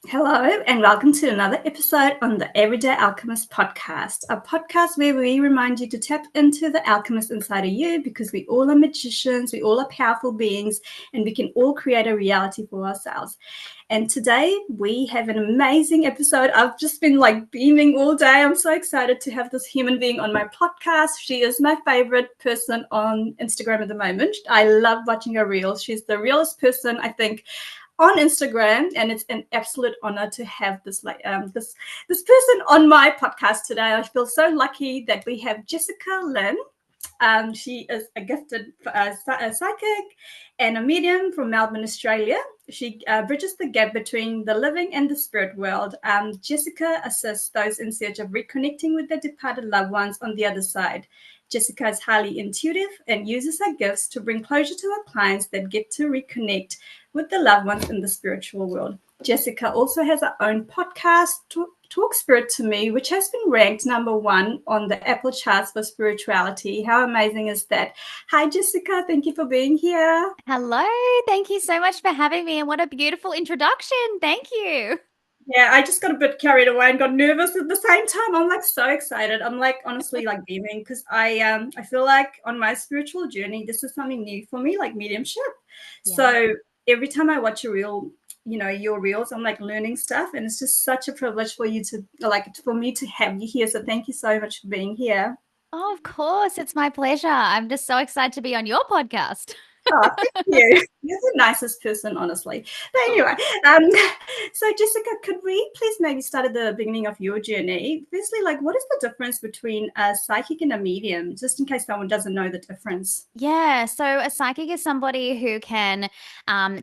Hello, and welcome to another episode on the Everyday Alchemist podcast, a podcast where we remind you to tap into the alchemist inside of you because we all are magicians, we all are powerful beings, and we can all create a reality for ourselves. And today we have an amazing episode. I've just been like beaming all day. I'm so excited to have this human being on my podcast. She is my favorite person on Instagram at the moment. I love watching her reels. She's the realest person, I think, on Instagram, and it's an absolute honor to have this person on my podcast today. I feel so lucky that we have Jessica Lynne. She is a gifted a psychic and a medium from Melbourne, Australia. She bridges the gap between the living and the spirit world. Jessica assists those in search of reconnecting with their departed loved ones on the other side. Jessica is highly intuitive and uses her gifts to bring closure to her clients that get to reconnect with the loved ones in the spiritual world. Jessica also has her own podcast, Talk Spirit to Me, which has been ranked #1 on the Apple charts for spirituality. How amazing is that? Hi, Jessica. Thank you for being here. Hello, thank you so much for having me, and what a beautiful introduction. Thank you. Yeah, I just got a bit carried away and got nervous at the same time. I'm like so excited. I'm like honestly like beaming because I feel like on my spiritual journey, this is something new for me, like mediumship. Yeah. So every time I watch a reel, your reels, I'm like learning stuff, and it's just such a privilege for you to for me to have you here. So thank you so much for being here. Oh, of course, it's my pleasure. I'm just so excited to be on your podcast. Oh, thank you. You're the nicest person, honestly. But anyway, um, so Jessica, could we please maybe start at the beginning of your journey? Firstly, like, what is the difference between a psychic and a medium, just in case someone doesn't know the difference? Yeah, so a psychic is somebody who can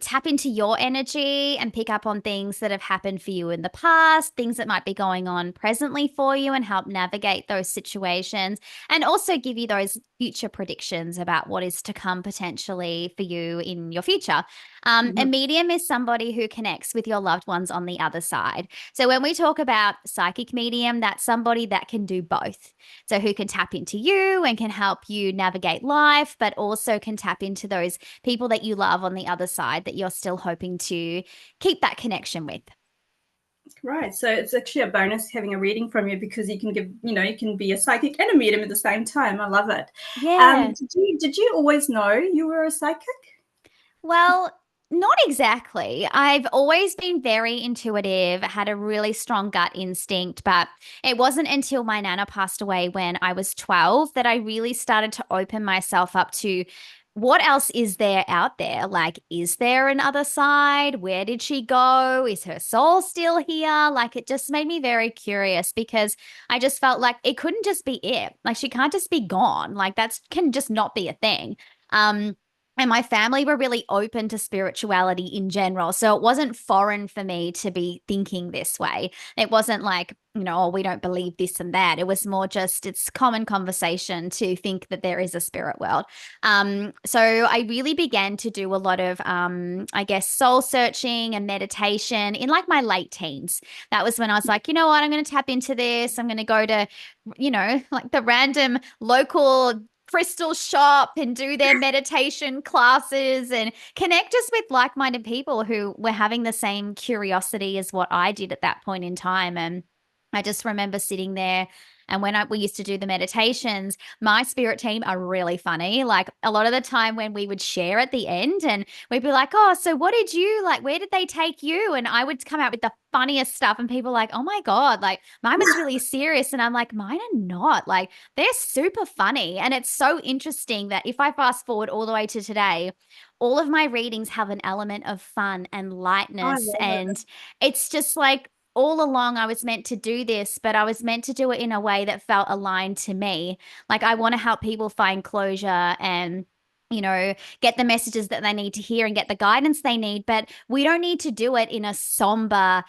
tap into your energy and pick up on things that have happened for you in the past, things that might be going on presently for you, and help navigate those situations, and also give you those future predictions about what is to come potentially for you in your future. A Mhm. medium is somebody who connects with your loved ones on the other side. So when we talk about psychic medium, that's somebody that can do both. So, who can tap into you and can help you navigate life, but also can tap into those people that you love on the other side that you're still hoping to keep that connection with. Right. So it's actually a bonus having a reading from you because you can give, you can be a psychic and a medium at the same time. I love it. Yeah. Did you always know you were a psychic? Well, not exactly. I've always been very intuitive, had a really strong gut instinct, but it wasn't until my nana passed away when I was 12 that I really started to open myself up to what else is there out there? Like, is there another side? Where did she go? Is her soul still here? Like, it just made me very curious because I just felt like it couldn't just be it. Like, she can't just be gone. Like, that's can just not be a thing. Um, and my family were really open to spirituality in general. So it wasn't foreign for me to be thinking this way. It wasn't like, oh, we don't believe this and that. It was more just it's common conversation to think that there is a spirit world. So I really began to do a lot of, I guess, soul searching and meditation in like my late teens. That was when I was like, you know what, I'm going to tap into this. I'm going to go to, like the random local crystal shop and do their meditation classes and connect just with like-minded people who were having the same curiosity as what I did at that point in time. And I just remember sitting there, and when we used to do the meditations, my spirit team are really funny. Like a lot of the time when we would share at the end and we'd be like, oh, so what did you like? Where did they take you? And I would come out with the funniest stuff, and people like, oh my God, like mine was really serious. And I'm like, mine are not. Like, they're super funny. And it's so interesting that if I fast forward all the way to today, all of my readings have an element of fun and Oh, I lightness. love it. And it's just like all along I was meant to do this, but I was meant to do it in a way that felt aligned to me. Like, I want to help people find closure and get the messages that they need to hear and get the guidance they need. But we don't need to do it in a somber,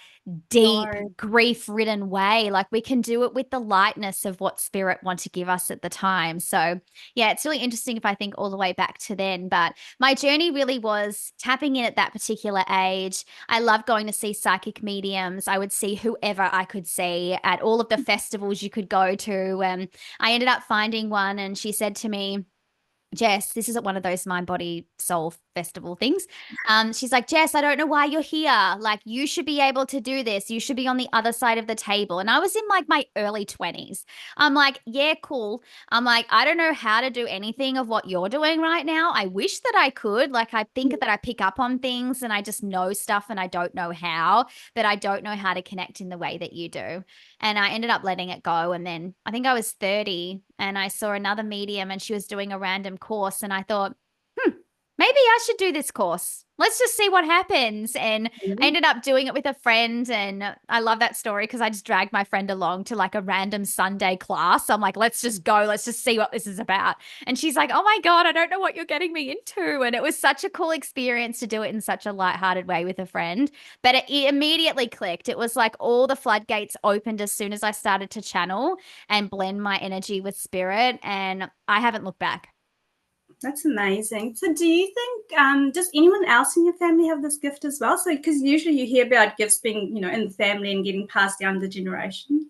deep, No. grief ridden way. Like, we can do it with the lightness of what spirit want to give us at the time. So, yeah, it's really interesting if I think all the way back to then. But my journey really was tapping in at that particular age. I loved going to see psychic mediums. I would see whoever I could see at all of the festivals you could go to. I ended up finding one, and she said to me, Jess, this isn't one of those mind, body, soul festival things. She's like, Jess, I don't know why you're here. Like, you should be able to do this. You should be on the other side of the table. And I was in like my early 20s. I'm like, yeah, cool. I'm like, I don't know how to do anything of what you're doing right now. I wish that I could. Like, I think that I pick up on things and I just know stuff and I don't know how, but I don't know how to connect in the way that you do. And I ended up letting it go. And then I think I was 30 and I saw another medium and she was doing a random course. And I thought, maybe I should do this course. Let's just see what happens. And I ended up doing it with a friend. And I love that story because I just dragged my friend along to like a random Sunday class. I'm like, let's just go. Let's just see what this is about. And she's like, oh my God, I don't know what you're getting me into. And it was such a cool experience to do it in such a lighthearted way with a friend. But it immediately clicked. It was like all the floodgates opened as soon as I started to channel and blend my energy with spirit. And I haven't looked back. That's amazing. So do you think, does anyone else in your family have this gift as well? So, because usually you hear about gifts being, in the family and getting passed down the generation.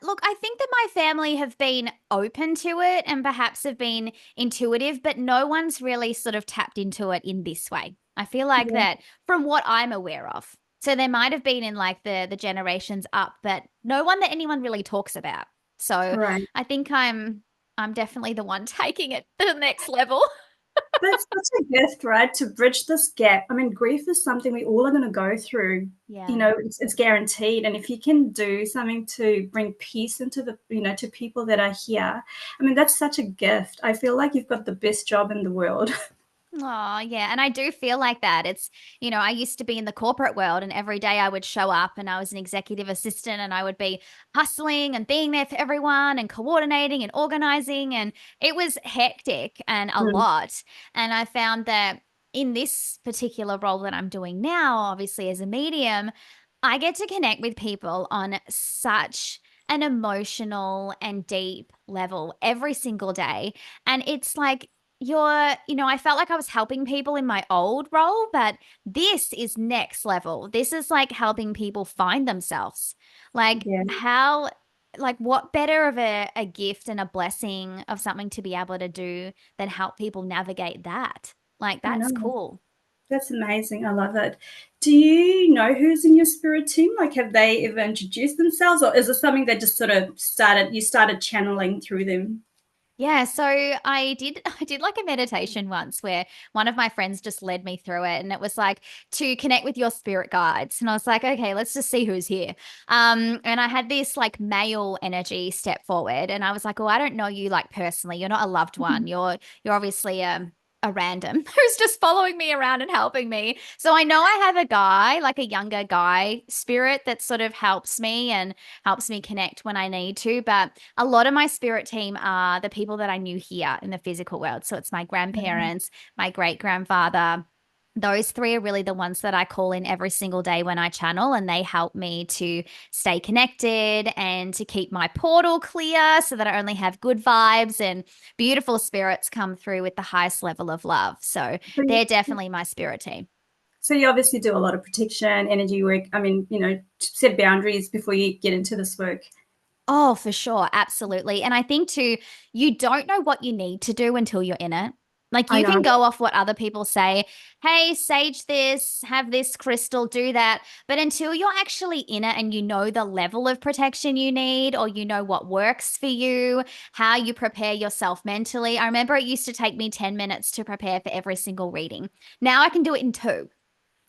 Look, I think that my family have been open to it and perhaps have been intuitive, but no one's really sort of tapped into it in this way. I feel like Yeah. that from what I'm aware of. So there might have been in like the generations up, but no one that anyone really talks about. So Right. I think I'm definitely the one taking it to the next level. That's such a gift, right? To bridge this gap. I mean, grief is something we all are going to go through. Yeah. It's guaranteed. And if you can do something to bring peace into to people that are here, I mean, that's such a gift. I feel like you've got the best job in the world. Oh, yeah. And I do feel like that. I used to be in the corporate world and every day I would show up and I was an executive assistant and I would be hustling and being there for everyone and coordinating and organizing. And it was hectic and a Mm, lot. And I found that in this particular role that I'm doing now, obviously as a medium, I get to connect with people on such an emotional and deep level every single day. And it's like, I felt like I was helping people in my old role, but this is next level. This is like helping people find themselves. Like, yeah, what better of a gift and a blessing of something to be able to do than help people navigate that? Like, I that's know. cool. That's amazing. I love it. Do you know who's in your spirit team? Like, have they ever introduced themselves, or is it something that just sort of you started channeling through them? Yeah, so I did like a meditation once where one of my friends just led me through it and it was like to connect with your spirit guides. And I was like, okay, let's just see who's here. And I had this like male energy step forward and I was like, oh, I don't know you like personally. You're not a loved one. You're obviously a random who's just following me around and helping me. So I know I have a guy, like a younger guy spirit that sort of helps me and helps me connect when I need to. But a lot of my spirit team are the people that I knew here in the physical world. So it's my grandparents, my great grandfather. Those three are really the ones that I call in every single day when I channel, and they help me to stay connected and to keep my portal clear so that I only have good vibes and beautiful spirits come through with the highest level of love. So So they're you, definitely my spirit team. so you obviously do a lot of protection, energy work. I mean, set boundaries before you get into this work. Oh, for sure. Absolutely. And I think too, you don't know what you need to do until you're in it. Like I you know. can go off what other people say, hey, sage this, have this crystal, do that. But until you're actually in it and you know the level of protection you need, or you know what works for you, how you prepare yourself mentally. I remember it used to take me 10 minutes to prepare for every single reading. Now I can do it in two.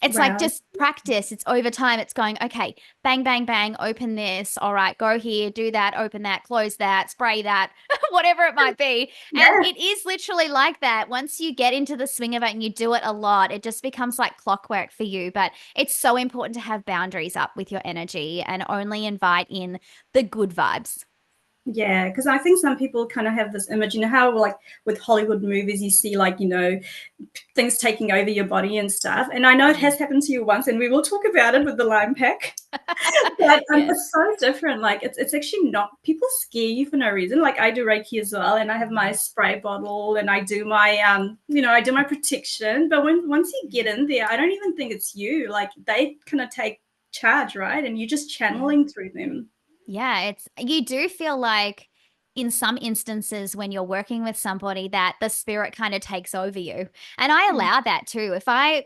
It's like Wow. just practice. It's over time. It's going, okay, bang, bang, bang, open this. All right, go here, do that, open that, close that, spray that, whatever it might be. And Yeah. it is literally like that. Once you get into the swing of it and you do it a lot, it just becomes like clockwork for you. But it's so important to have boundaries up with your energy and only invite in the good vibes. Yeah, because I think some people kind of have this image, how like with Hollywood movies, you see like, things taking over your body and stuff. And I know it Mm. has happened to you once, and we will talk about it with the lime pack. But Yes. it's so different. Like it's actually not. People scare you for no reason. Like I do Reiki as well, and I have my spray bottle, and I do my I do my protection. But once you get in there, I don't even think it's you. Like they kind of take charge, right? And you're just Yeah. channeling through them. Yeah, you do feel like in some instances when you're working with somebody that the spirit kind of takes over you. And I allow that too.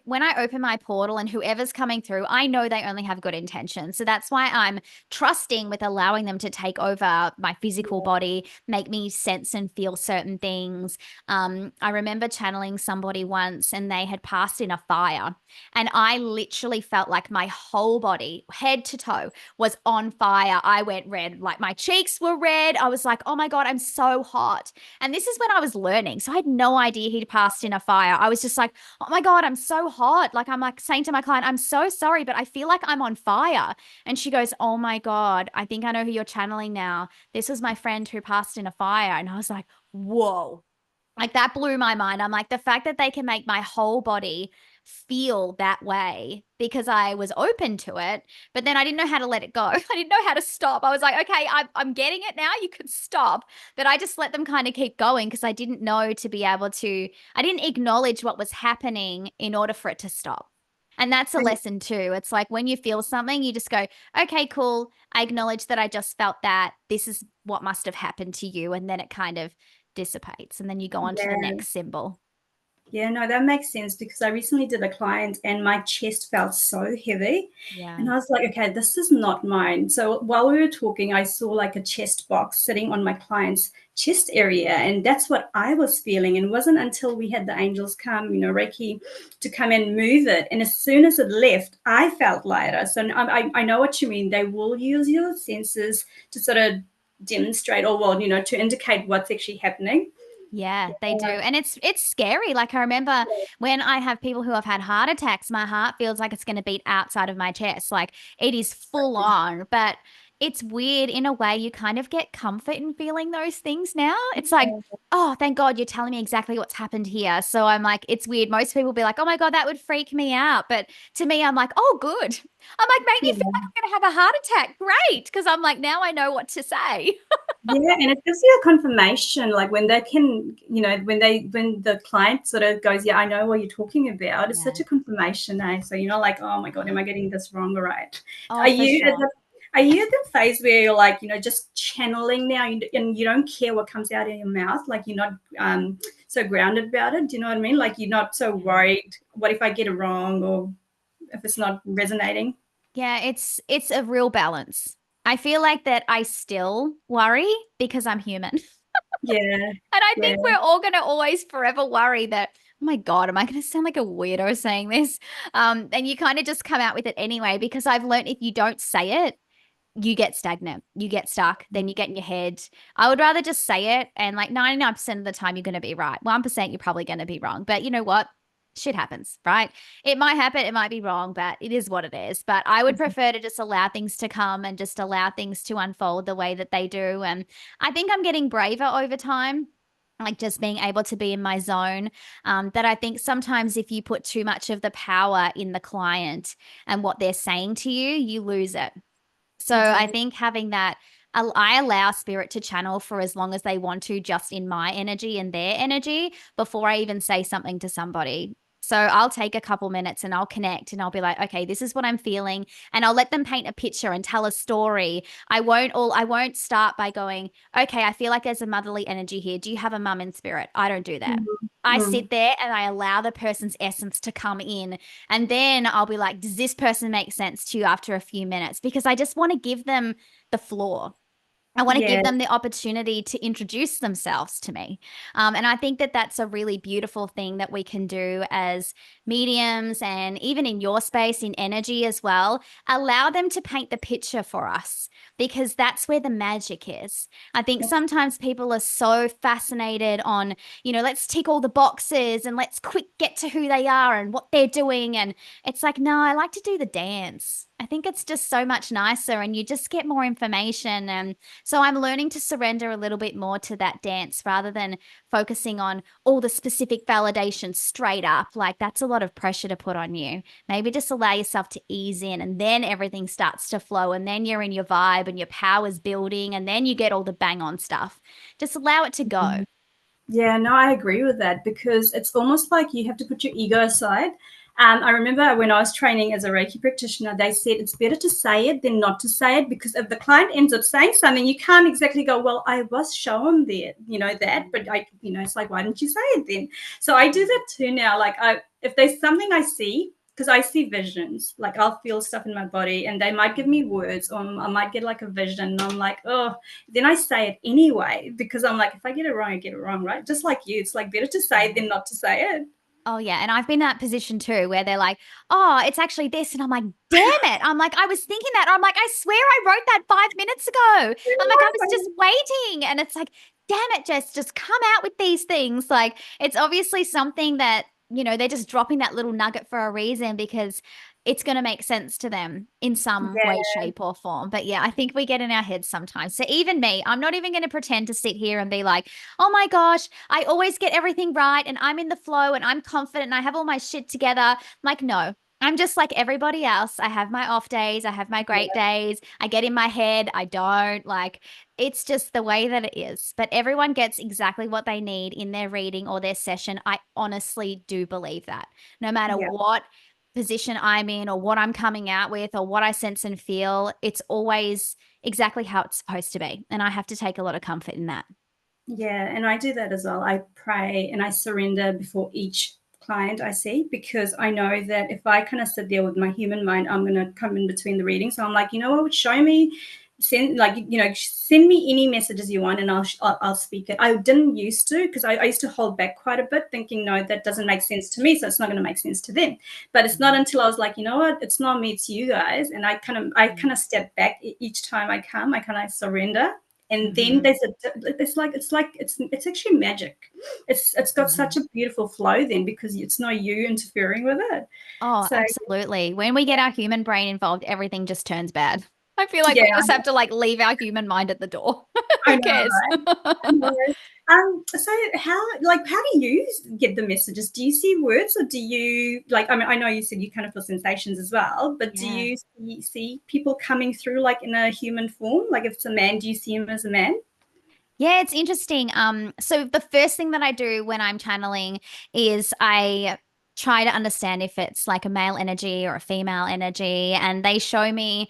When I open my portal and whoever's coming through, I know they only have good intentions. So that's why I'm trusting with allowing them to take over my physical body, make me sense and feel certain things. I remember channeling somebody once and they had passed in a fire, and I literally felt like my whole body, head to toe, was on fire. I went red, like my cheeks were red. I was like, oh my God, I'm so hot. And this is when I was learning. So I had no idea he'd passed in a fire. I was just like, oh my God, I'm so hot. Like I'm like saying to my client, I'm so sorry, but I feel like I'm on fire. And she goes, oh my God, I think I know who you're channeling now. This was my friend who passed in a fire. And I was like, whoa. Like that blew my mind. I'm like, the fact that they can make my whole body feel that way because I was open to it, but then I didn't know how to let it go. I didn't know how to stop. I was like, okay, I'm getting it now. You could stop. But I just let them kind of keep going because I didn't know to be able to, I didn't acknowledge what was happening in order for it to stop. And that's a lesson too. It's like when you feel something, you just go, okay, cool. I acknowledge that I just felt that. This is what must have happened to you. And then it kind of dissipates and then you go on to the Yeah. next symbol. Yeah, no, that makes sense because I recently did a client and my chest felt so heavy. Yeah. And I was like, okay, this is not mine. So while we were talking, I saw like a chest box sitting on my client's chest area. And that's what I was feeling. And it wasn't until we had the angels come, Reiki, to come and move it. And as soon as it left, I felt lighter. So I know what you mean. They will use your senses to sort of demonstrate or, well, to indicate what's actually happening. Yeah, they do. And it's scary. Like I remember when I have people who have had heart attacks, my heart feels like it's going to beat outside of my chest. Like it is full on, but it's weird in a way you kind of get comfort in feeling those things now. It's like, oh, thank God you're telling me exactly what's happened here. So I'm like, it's weird. Most people be like, oh my God, that would freak me out. But to me, I'm like, oh, good. I'm like, make me feel like I'm going to have a heart attack. Great. Because I'm like, now I know what to say. Yeah, and it gives you a confirmation, like when they can, when the client sort of goes, yeah, I know what you're talking about. It's such Yeah. a confirmation, eh? So you're not like, oh my God, am I getting this wrong or right? Oh, Are for you at sure. the are you at the phase where you're like, just channeling now, and you don't care what comes out of your mouth, like you're not so grounded about it? Do you know what I mean? Like you're not so worried. What if I get it wrong, or if it's not resonating? Yeah, it's a real balance. I feel like that I still worry because I'm human. Yeah, And I yeah. think we're all going to always forever worry that, oh my God, am I going to sound like a weirdo saying this? And you kind of just come out with it anyway, because I've learned if you don't say it, you get stagnant, you get stuck, then you get in your head. I would rather just say it, and like 99% of the time you're going to be right. 1% you're probably going to be wrong. But you know what? Shit happens, right? It might happen, it might be wrong, but it is what it is. But I would prefer to just allow things to come and just allow things to unfold the way that they do. And I think I'm getting braver over time, like just being able to be in my zone. That I think sometimes if you put too much of the power in the client and what they're saying to you, you lose it. So You I do. think having that, I allow spirit to channel for as long as they want to, just in my energy and their energy, before I even say something to somebody. So I'll take a couple minutes and I'll connect and I'll be like, okay, this is what I'm feeling. And I'll let them paint a picture and tell a story. I won't start by going, okay, I feel like there's a motherly energy here. Do you have a mum in spirit? I don't do that. Mhm. I Mm. sit there and I allow the person's essence to come in, and then I'll be like, does this person make sense to you after a few minutes? Because I just want to give them the floor. I want to Yeah. give them the opportunity to introduce themselves to me. And I think that that's a really beautiful thing that we can do as mediums, and even in your space, in energy as well. Allow them to paint the picture for us, because that's where the magic is. I think sometimes people are so fascinated on, let's tick all the boxes and let's quick get to who they are and what they're doing. And it's like, no, I like to do the dance. I think it's just so much nicer and you just get more information. And so I'm learning to surrender a little bit more to that dance rather than focusing on all the specific validation straight up. Like that's a lot of pressure to put on you. Maybe just allow yourself to ease in, and then everything starts to flow, and then you're in your vibe and your power's building, and then you get all the bang on stuff. Just allow it to go. Yeah, no, I agree with that because it's almost like you have to put your ego aside I remember when I was training as a Reiki practitioner, they said it's better to say it than not to say it, because if the client ends up saying something, you can't exactly go, well, I was shown that, but it's like, why didn't you say it then? So I do that too now. Like, if there's something I see, because I see visions, like I'll feel stuff in my body and they might give me words, or I might get like a vision and I'm like, oh, then I say it anyway, because I'm like, if I get it wrong, I get it wrong, right? Just like you, it's like better to say it than not to say it. Oh, yeah. And I've been in that position too, where they're like, oh, it's actually this. And I'm like, damn it. I'm like, I was thinking that. I'm like, I swear I wrote that 5 minutes ago. I'm like, I was just waiting. And it's like, damn it, Jess, just come out with these things. Like, it's obviously something that, they're just dropping that little nugget for a reason, because it's going to make sense to them in some way, Yeah, shape, or form. But yeah, I think we get in our heads sometimes. So even me, I'm not even going to pretend to sit here and be like, oh my gosh, I always get everything right and I'm in the flow and I'm confident and I have all my shit together. Like, no, I'm just like everybody else. I have my off days, I have my great yeah, days. I get in my head, I don't. Like, it's just the way that it is. But everyone gets exactly what they need in their reading or their session. I honestly do believe that. No matter yeah. what position I'm in or what I'm coming out with or what I sense and feel, it's always exactly how it's supposed to be. And I have to take a lot of comfort in that. Yeah, and I do that as well. I pray and I surrender before each client I see, because I know that if I kind of sit there with my human mind, I'm going to come in between the readings. So I'm like, you know what, show me, send me any messages you want and I'll speak it. I didn't used to, because I used to hold back quite a bit, thinking, no, that doesn't make sense to me, so it's not going to make sense to them. But it's not until I was like, you know what, it's not me, it's you guys. And I kind of step back each time I come. I kind of surrender, and then Mhm. it's actually magic. It's got such a beautiful flow then, because it's not you interfering with it. Oh, So absolutely. When we get our human brain involved, everything just turns bad. I feel like we yeah, just have to like leave our human mind at the door. I Who know, cares? right? I know. So how do you get the messages? Do you see words, or do you, like, I mean, I know you said you kind of feel sensations as well, but do Yeah. you see people coming through like in a human form? Like if it's a man, do you see him as a man? Yeah, it's interesting. So the first thing that I do when I'm channeling is I try to understand if it's like a male energy or a female energy, and they show me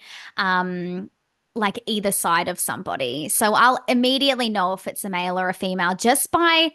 like either side of somebody. So I'll immediately know if it's a male or a female just by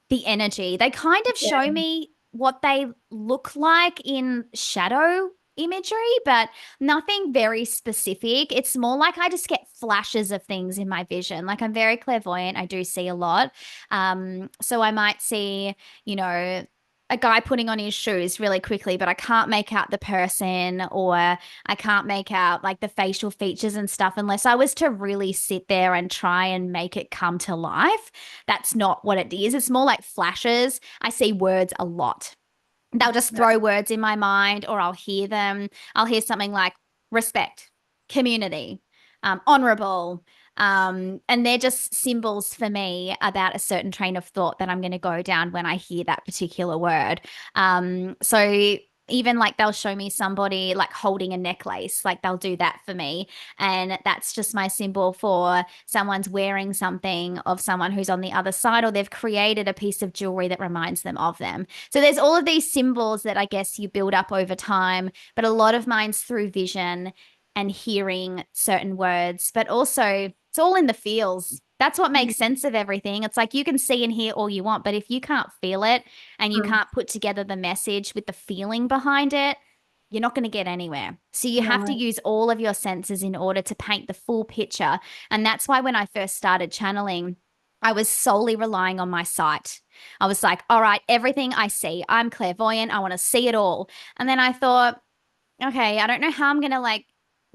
the energy. They kind of show Yeah, me what they look like in shadow imagery, but nothing very specific. It's more like I just get flashes of things in my vision. Like I'm very clairvoyant. I do see a lot. So I might see, you know, a guy putting on his shoes really quickly, but I can't make out the person, or I can't make out like the facial features and stuff unless I was to really sit there and try and make it come to life. That's not what it is. It's more like flashes. I see words a lot. They'll just right. throw words in my mind, or I'll hear them. I'll hear something like respect, community, honorable. And they're just symbols for me about a certain train of thought that I'm going to go down when I hear that particular word. So even like they'll show me somebody like holding a necklace, like they'll do that for me. And that's just my symbol for someone's wearing something of someone who's on the other side, or they've created a piece of jewelry that reminds them of them. So there's all of these symbols that I guess you build up over time, but a lot of mine's through vision and hearing certain words, but also it's all in the feels. That's what makes sense of everything. It's like you can see and hear all you want, but if you can't feel it and you Mm, can't put together the message with the feeling behind it, you're not going to get anywhere. So you have to right. use all of your senses in order to paint the full picture. And that's why when I first started channeling, I was solely relying on my sight. I was like, all right, everything I see, I'm clairvoyant. I want to see it all. And then I thought, okay, I don't know how I'm going to like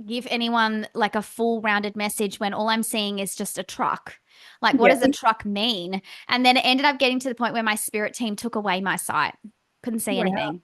give anyone like a full rounded message when all I'm seeing is just a truck. Like, what Yeah. does a truck mean? And then it ended up getting to the point where my spirit team took away my sight. Couldn't see Wow. anything.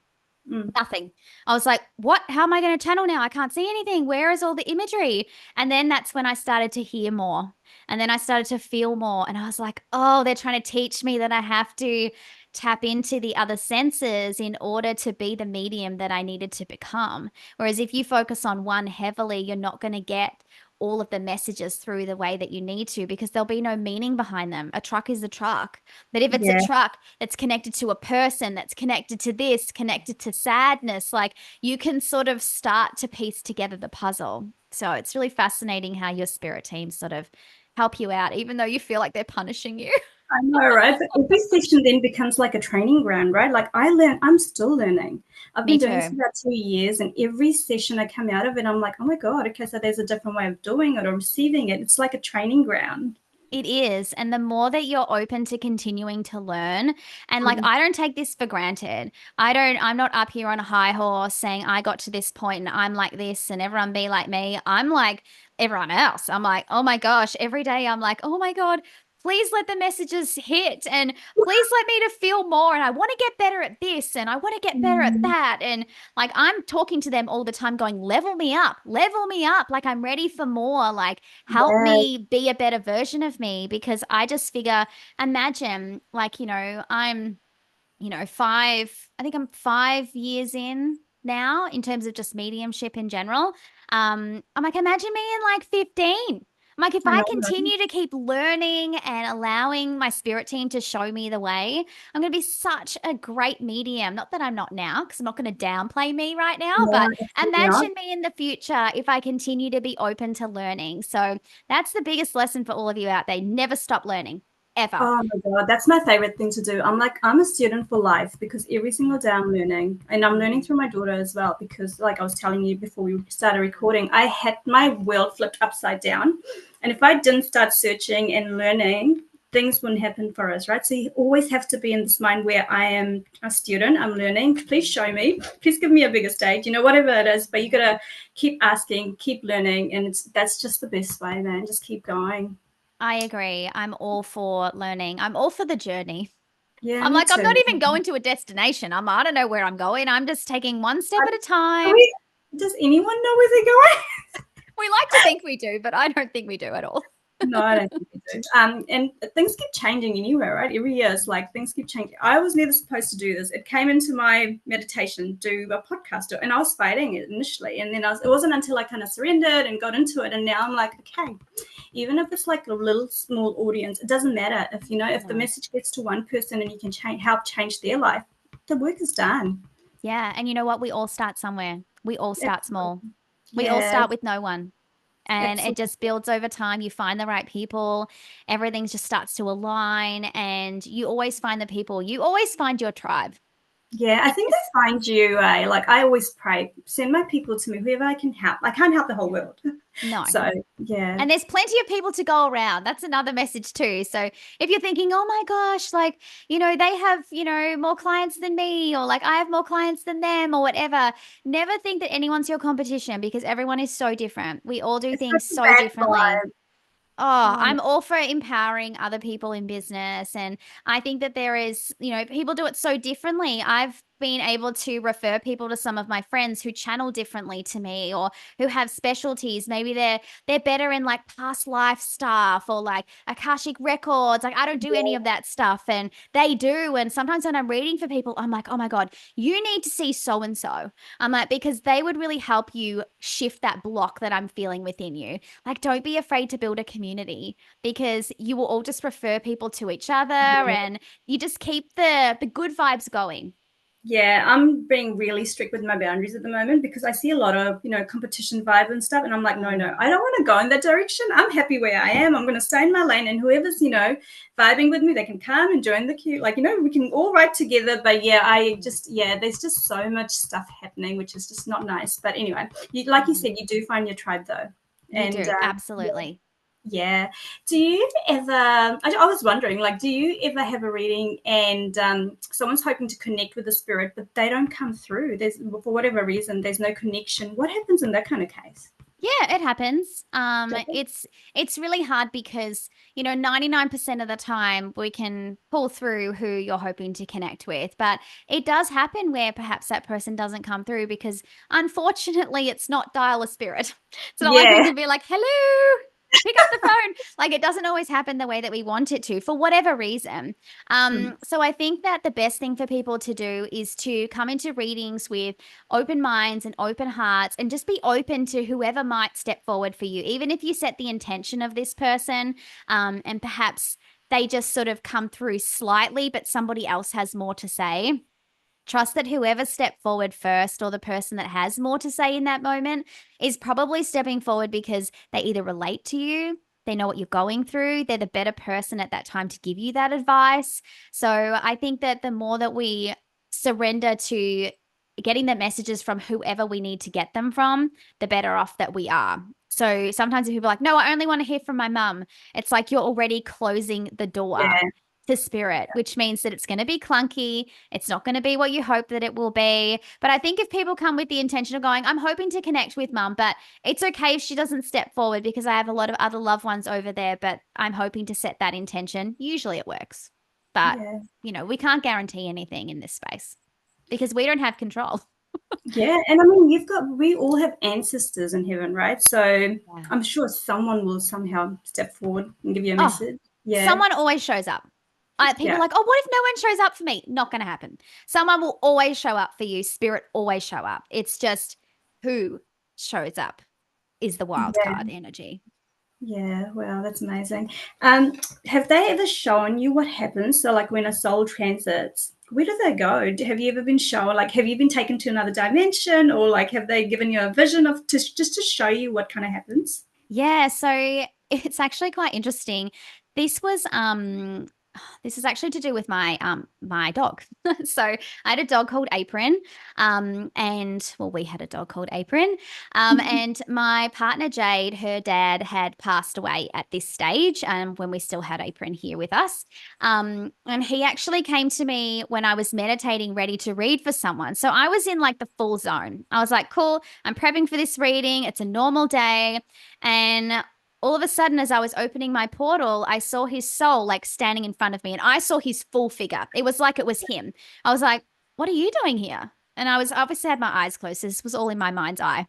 Mm, Nothing. I was like, what? How am I going to channel now? I can't see anything. Where is all the imagery? And then that's when I started to hear more. And then I started to feel more. And I was like, oh, they're trying to teach me that I have to tap into the other senses in order to be the medium that I needed to become. Whereas if you focus on one heavily, you're not going to get all of the messages through the way that you need to, because there'll be no meaning behind them. A truck is a truck. But if it's a Yeah, truck that's connected to a person, that's connected to this, connected to sadness, like you can sort of start to piece together the puzzle. So it's really fascinating how your spirit team sort of help you out, even though you feel like they're punishing you. I know, right? But every session then becomes like a training ground, right? Like I'm still learning. I've Me been doing this for too. about 2 years, and every session I come out of it, I'm like, oh my God, okay, so there's a different way of doing it or receiving it. It's like a training ground. It is. And the more that you're open to continuing to learn, and like, Mm, I don't take this for granted. I'm not up here on a high horse saying I got to this point and I'm like this and everyone be like me. I'm like everyone else. I'm like, oh my gosh, every day I'm like, oh my God, please let the messages hit and please let me to feel more. And I want to get better at this and I want to get better at mm, that. And like, I'm talking to them all the time going, level me up, level me up. Like, I'm ready for more. Like, help yeah, me be a better version of me, because I just figure, imagine, like, I'm, I think I'm 5 years in now in terms of just mediumship in general. I'm like, imagine me in like 15. I'm like, if I I know, right? continue to keep learning and allowing my spirit team to show me the way, I'm going to be such a great medium. Not that I'm not now, because I'm not going to downplay me right now, No, but absolutely not. imagine me in the future if I continue to be open to learning. So that's the biggest lesson for all of you out there. Never stop learning, ever. Oh my God, that's my favorite thing to do. I'm a student for life because every single day I'm learning, and I'm learning Mm. through my daughter as well. Because, like I was telling you before we started recording, I had my world flipped upside down, and if I didn't start searching and learning, things wouldn't happen for us, right? So you always have to be in this mind where I am a student, I'm learning. Please show me, please give me a bigger stage, whatever it is. But you gotta keep asking, keep learning, and that's just the best way, man. Just keep going. I agree. I'm all for learning. I'm all for the journey. Yeah, I'm me like, I'm not too. even going to a destination. I don't know where I'm going. I'm just taking one step at a time. We, does anyone know where they're going? We like to think we do, but I don't think we do at all. No, I don't think we do. And things keep changing anyway, right? Every year, it's like things keep changing. I was never supposed to do this. It came into my meditation, do a podcast, and I was fighting it initially, and then it wasn't until I kind of surrendered and got into it, and now I'm like, okay, even if it's like a little small audience, it doesn't matter if the No. message gets to one person and you can help change their life, the work is done. Yeah. And you know what? We all start somewhere. We all start small. Absolutely. We all Yeah, start with no one. And it absolutely. just builds over time. You find the right people, everything just starts to align, and you always find the people, you always find your tribe. Yeah, I think Because, I find you. Like I always pray, send my people to me, whoever I can help. I can't help the whole yeah, world, no. so yeah, And there's plenty of people to go around. That's another message too. So if you're thinking, oh my gosh, like, they have, more clients than me, or like I have more clients than them, or whatever, never think that anyone's your competition, because everyone is so different. We all do it's things such a so bad differently. vibe. Oh, Oh, I'm all for empowering other people in business. And I think that there is, people do it so differently. I've been able to refer people to some of my friends who channel differently to me, or who have specialties. Maybe they're better in like past life stuff or like Akashic records. Like, I don't do any yeah, of that stuff and they do. And sometimes when I'm reading for people, I'm like, oh my God, you need to see so and so. I'm like, because they would really help you shift that block that I'm feeling within you. Like, don't be afraid to build a community, because you will all just refer people to each other yeah. and you just keep the good vibes going. Yeah, I'm being really strict with my boundaries at the moment because I see a lot of, competition vibe and stuff. And I'm like, no, no, Mm. I don't want to go in that direction. I'm happy where I am. I'm going to stay in my lane. And whoever's, vibing with me, they can come and join the queue. Like, we can all ride together. But yeah, there's just so much stuff happening, which is just not nice. But anyway, like you Mm. said, you do find your tribe though. You And do, yeah, absolutely. yeah. Do you ever, I was wondering, like, do you ever have a reading and someone's hoping to connect with the spirit, but they don't come through? For whatever reason, there's no connection. What happens in that kind of case? Yeah, it happens. Does it? It's really hard because, 99% of the time we can pull through who you're hoping to connect with, but it does happen where perhaps that person doesn't come through because unfortunately it's not dial a spirit. It's not like we Yeah. can be like, "Hello." pick up the phone. Like it doesn't always happen the way that we want it to for whatever reason. Mm. So I think that the best thing for people to do is to come into readings with open minds and open hearts and just be open to whoever might step forward for you. Even if you set the intention of this person, and perhaps they just sort of come through slightly, but somebody else has more to say. Trust that whoever stepped forward first or the person that has more to say in that moment is probably stepping forward because they either relate to you, they know what you're going through, they're the better person at that time to give you that advice. So I think that the more that we surrender to getting the messages from whoever we need to get them from, the better off that we are. So sometimes if people are like, no, I only want to hear from my mum, it's like you're already closing the door Yeah. to spirit, which means that it's going to be clunky. It's not going to be what you hope that it will be. But I think if people come with the intention of going, I'm hoping to connect with mum, but it's okay if she doesn't step forward because I have a lot of other loved ones over there, but I'm hoping to set that intention. Usually it works. But, Yeah. we can't guarantee anything in this space because we don't have control. Yeah. And I mean, we all have ancestors in heaven, right? So Yeah. I'm sure someone will somehow step forward and give you a Oh, message. Yeah. someone always shows up. People are Yeah. like, oh, what if no one shows up for me? Not going to happen. Someone will always show up for you. Spirit always show up. It's just who shows up is the wild Yeah. card energy. Yeah, wow, that's amazing. Have they ever shown you what happens? So, like when a soul transits, where do they go? Have you ever been shown, like, have you been taken to another dimension, or like, have they given you a vision of just to show you what kind of happens? Yeah, so it's actually quite interesting. This was this is actually to do with my dog. So I had a dog called Apron. And well, we had a dog called Apron. And my partner Jade, her dad had passed away at this stage, when we still had Apron here with us. And he actually came to me when I was meditating, ready to read for someone. So I was in like the full zone. I was like, cool, I'm prepping for this reading. It's a normal day. And all of a sudden, as I was opening my portal, I saw his soul like standing in front of me and I saw his full figure. It was like it was him. I was like, what are you doing here? And I was obviously had my eyes closed. This was all in my mind's eye.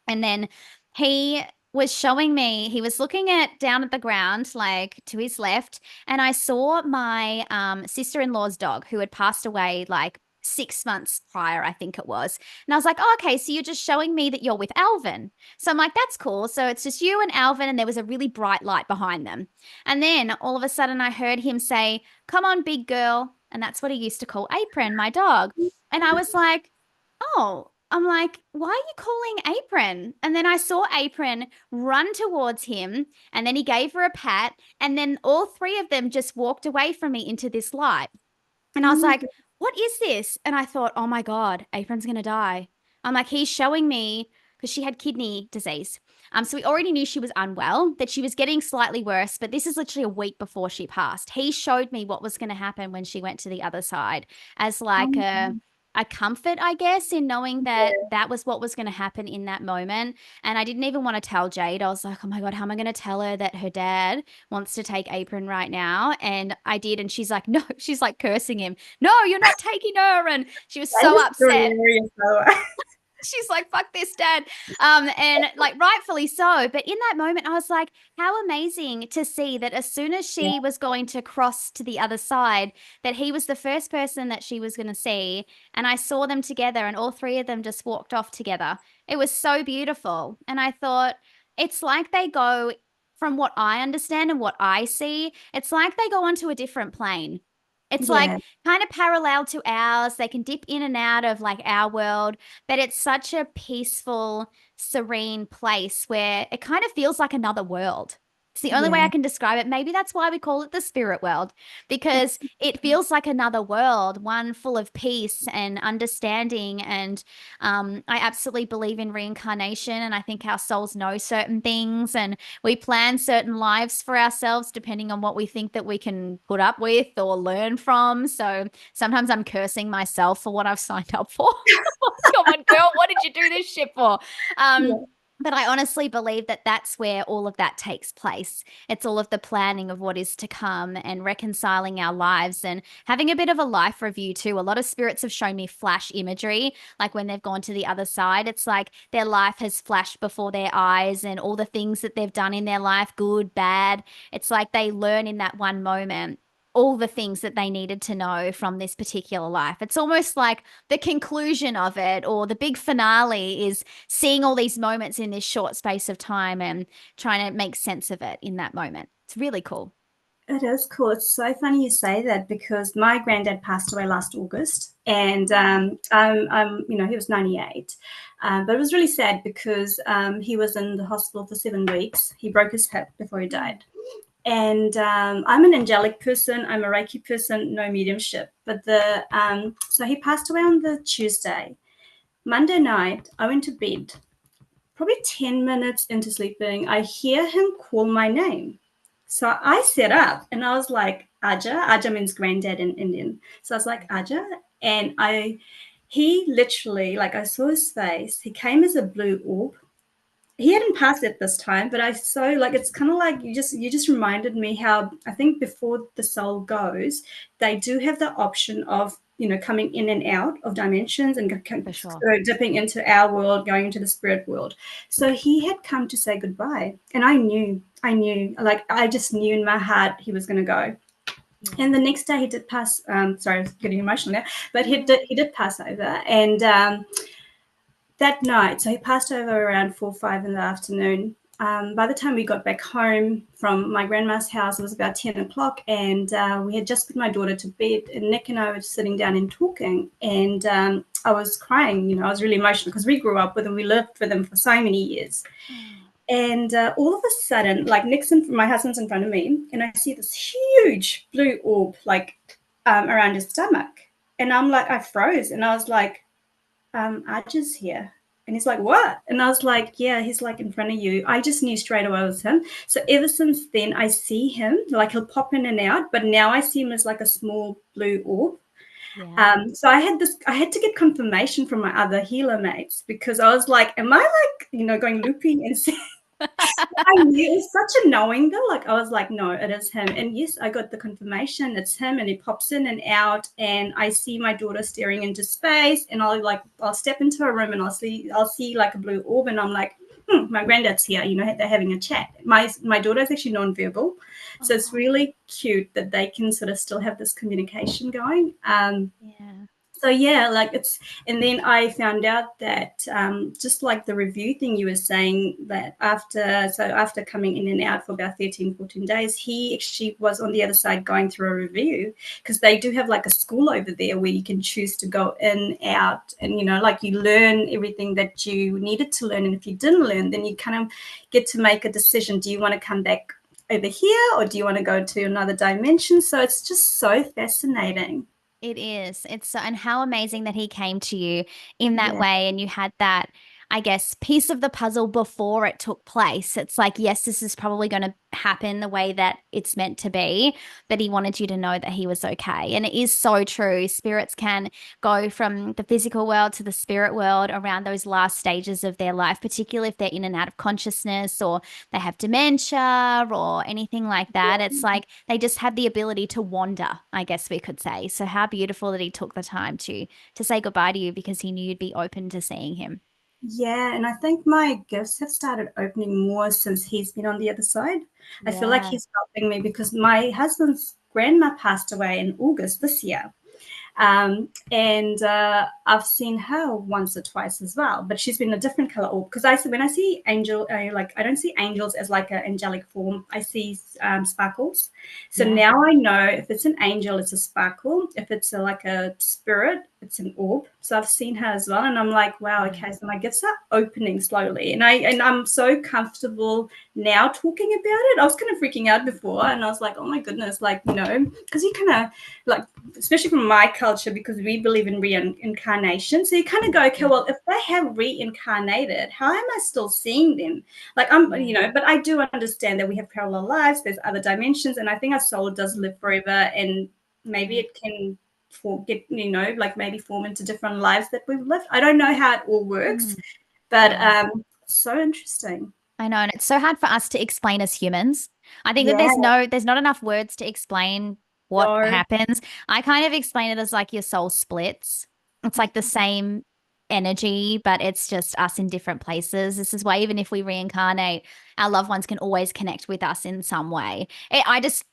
And then he was showing me, he was looking at down at the ground, like to his left, and I saw my sister-in-law's dog who had passed away like 6 months prior, I think it was. And I was like, oh, okay, so you're just showing me that you're with Alvin. So I'm like, that's cool. So it's just you and Alvin, and there was a really bright light behind them. And then all of a sudden I heard him say, come on, big girl. And that's what he used to call Apron, my dog. And I was like, oh, I'm like, why are you calling Apron? And then I saw Apron run towards him, and then he gave her a pat, and then all three of them just walked away from me into this light. And I Oh was my like, God. what is this? And I thought, oh my God, Apron's going to die. I'm like, he's showing me because she had kidney disease. So we already knew she was unwell, that she was getting slightly worse, but this is literally a week before she passed. He showed me what was going to happen when she went to the other side as Oh like my a comfort, I guess, in knowing that God. that was what was going to happen in that moment. And I didn't even want to tell Jade. I was like, oh my God, how am I going to tell her that her dad wants to take Apron right now? And I did. And she's like, no, she's like cursing him. No, you're not taking her. And she was That so is upset. hilarious, by the way. She's like, fuck this, dad. And like, rightfully so. But in that moment, I was like, how amazing to see that as soon as Yeah. she was going to cross to the other side, that he was the first person that she was going to see. And I saw them together, and all three of them just walked off together. It was so beautiful. And I thought, it's like they go, from what I understand and what I see, it's like they go onto a different plane. It's like Yeah. kind of parallel to ours. They can dip in and out of like our world, but it's such a peaceful, serene place where it kind of feels like another world. It's the only way Yeah. I can describe it. Maybe that's why we call it the spirit world, because it feels like another world, one full of peace and understanding. And I absolutely believe in reincarnation. And I think our souls know certain things, and we plan certain lives for ourselves depending on what we think that we can put up with or learn from. So sometimes I'm cursing myself for what I've signed up for. Come on, girl, what did you do this shit for? Um, Yeah. But I honestly believe that that's where all of that takes place. It's all of the planning of what is to come and reconciling our lives and having a bit of a life review too. A lot of spirits have shown me flash imagery, like when they've gone to the other side. It's like their life has flashed before their eyes and all the things that they've done in their life, good, bad. It's like they learn in that one moment all the things that they needed to know from this particular life. It's almost like the conclusion of it or the big finale is seeing all these moments in this short space of time and trying to make sense of it in that moment. It's really cool. It is cool. It's so funny you say that because my granddad passed away last August, and he was 98. But it was really sad because he was in the hospital for 7 weeks. He broke his hip before he died. And I'm an angelic person. I'm a Reiki person, no mediumship. But so he passed away on the Tuesday. Monday night, I went to bed. Probably 10 minutes into sleeping, I hear him call my name. So I sat up and I was like, Aja. Aja means granddad in Indian. So I was like, Aja. And he literally, like, I saw his face. He came as a blue orb. He hadn't passed it this time, but I so like it's kind of like you just reminded me how I think before the soul goes, they do have the option of coming in and out of dimensions and For sure. dipping into our world, going into the spirit world. So he had come to say goodbye, and I knew, like I just knew in my heart he was going to go. Yeah. And the next day he did pass. Sorry, I was getting emotional now, but he did pass over, and that night, so he passed over around 4 or 5 in the afternoon. By the time we got back home from my grandma's house, it was about 10 o'clock, and we had just put my daughter to bed, and Nick and I were sitting down and talking, and I was crying. I was really emotional because we grew up with him, we lived with him for so many years. And all of a sudden, like my husband's in front of me, and I see this huge blue orb, like around his stomach. And I'm like, I froze, and I was like, Aj's here. And he's like, what? And I was like, yeah, he's like in front of you. I just knew straight away it was him. So ever since then, I see him, like he'll pop in and out, but now I see him as like a small blue orb. Yeah. So I had to get confirmation from my other healer mates because I was like, am I like, going loopy and I knew it was such a knowing though. Like I was like, no, it is him. And yes, I got the confirmation. It's him, and he pops in and out, and I see my daughter staring into space, and I'll step into a room and I'll see like a blue orb, and I'm like, my granddad's here. They're having a chat. My daughter is actually non-verbal, so it's really cute that they can sort of still have this communication going. Yeah. So yeah, like and then I found out that just like the review thing you were saying, that after coming in and out for about 13, 14 days, he actually was on the other side going through a review, because they do have like a school over there where you can choose to go in, out, and like you learn everything that you needed to learn. And if you didn't learn, then you kind of get to make a decision. Do you want to come back over here, or do you want to go to another dimension? So it's just so fascinating. It is. It's so, and how amazing that he came to you in that Yeah. way and you had that, I guess, piece of the puzzle before it took place. It's like, yes, this is probably going to happen the way that it's meant to be, but he wanted you to know that he was okay. And it is so true. Spirits can go from the physical world to the spirit world around those last stages of their life, particularly if they're in and out of consciousness or they have dementia or anything like that. It's like they just have the ability to wander, I guess we could say. So how beautiful that he took the time to say goodbye to you because he knew you'd be open to seeing him. Yeah, and I think my gifts have started opening more since he's been on the other side. I feel like Yeah. he's helping me because my husband's grandma passed away in August this year. And I've seen her once or twice as well, but she's been a different color orb. Because when I see angel, I don't see angels as like an angelic form. I see sparkles. So Yeah. now I know if it's an angel, it's a sparkle. If it's like a spirit, it's an orb. So I've seen her as well, and I'm like, wow, okay. So my gifts are opening slowly, and I'm so comfortable now talking about it. I was kind of freaking out before, and I was like, oh my goodness, like because you kind of like, especially from my culture, because we believe in reincarnation. So you kind of go, okay, well, if they have reincarnated, how am I still seeing them? Like but I do understand that we have parallel lives. There's other dimensions, and I think our soul does live forever, and maybe it can maybe form into different lives that we've lived. I don't know how it all works, but So interesting. I know, and it's so hard for us to explain as humans. I think that Yeah, there's not enough words to explain what no. happens. I kind of explain it as like your soul splits. It's like the same energy, but it's just us in different places. This is why even if we reincarnate, our loved ones can always connect with us in some way. I just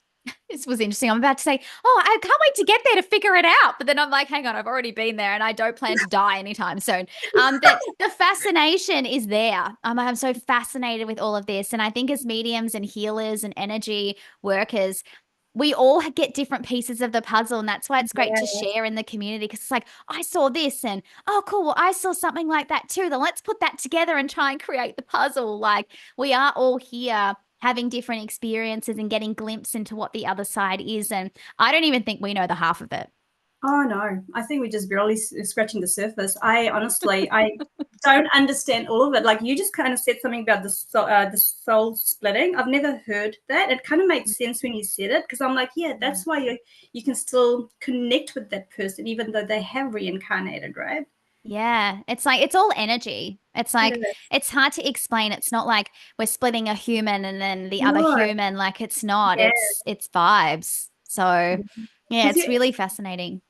this was interesting. I'm about to say, oh, I can't wait to get there to figure it out. But then I'm like, hang on, I've already been there and I don't plan to die anytime soon. But the fascination is there. I'm so fascinated with all of this. And I think as mediums and healers and energy workers, we all get different pieces of the puzzle. And that's why it's great to Yeah. share in the community because it's like, I saw this and oh, cool. Well, I saw something like that too. Then let's put that together and try and create the puzzle. Like we are all here having different experiences and getting glimpse into what the other side is. And I don't even think we know the half of it. Oh no, I think we're just barely scratching the surface. I honestly, I don't understand all of it. Like you just kind of said something about the soul splitting. I've never heard that. It kind of made sense when you said it because I'm like, yeah, Yeah. that's why you can still connect with that person even though they have reincarnated, right? Yeah, it's like it's all energy. It's It like is. it's hard to explain. It's not like we're splitting a human and then the other No, human. Like it's not. yeah, It's vibes. So yeah, because it's you really fascinating.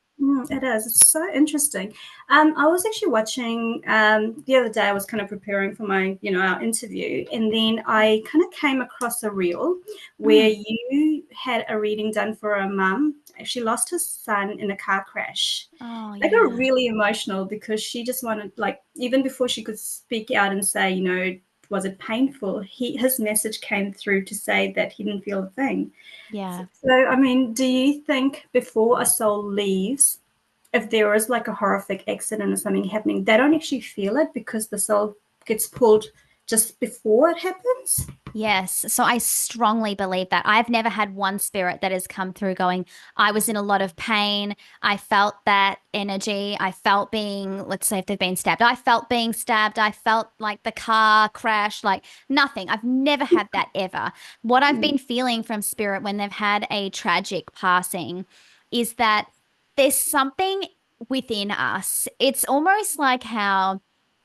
It is. It's so interesting. I was actually watching the other day. I was kind of preparing for my, our interview, and then I kind of came across a reel where Mm. you had a reading done for a mum. She lost her son in a car crash. Oh I got yeah. really emotional because she just wanted, like, even before she could speak out and say, was it painful? His message came through to say that he didn't feel a thing. Yeah. So, I mean, do you think before a soul leaves, if there is like a horrific accident or something happening, they don't actually feel it because the soul gets pulled just before it happens? Yes. So I strongly believe that. I've never had one spirit that has come through going, I was in a lot of pain. I felt that energy. I felt being, let's say if they've been stabbed, I felt being stabbed. I felt like the car crash, like nothing. I've never had that ever. What I've Mm, been feeling from spirit when they've had a tragic passing is that there's something within us. It's almost like how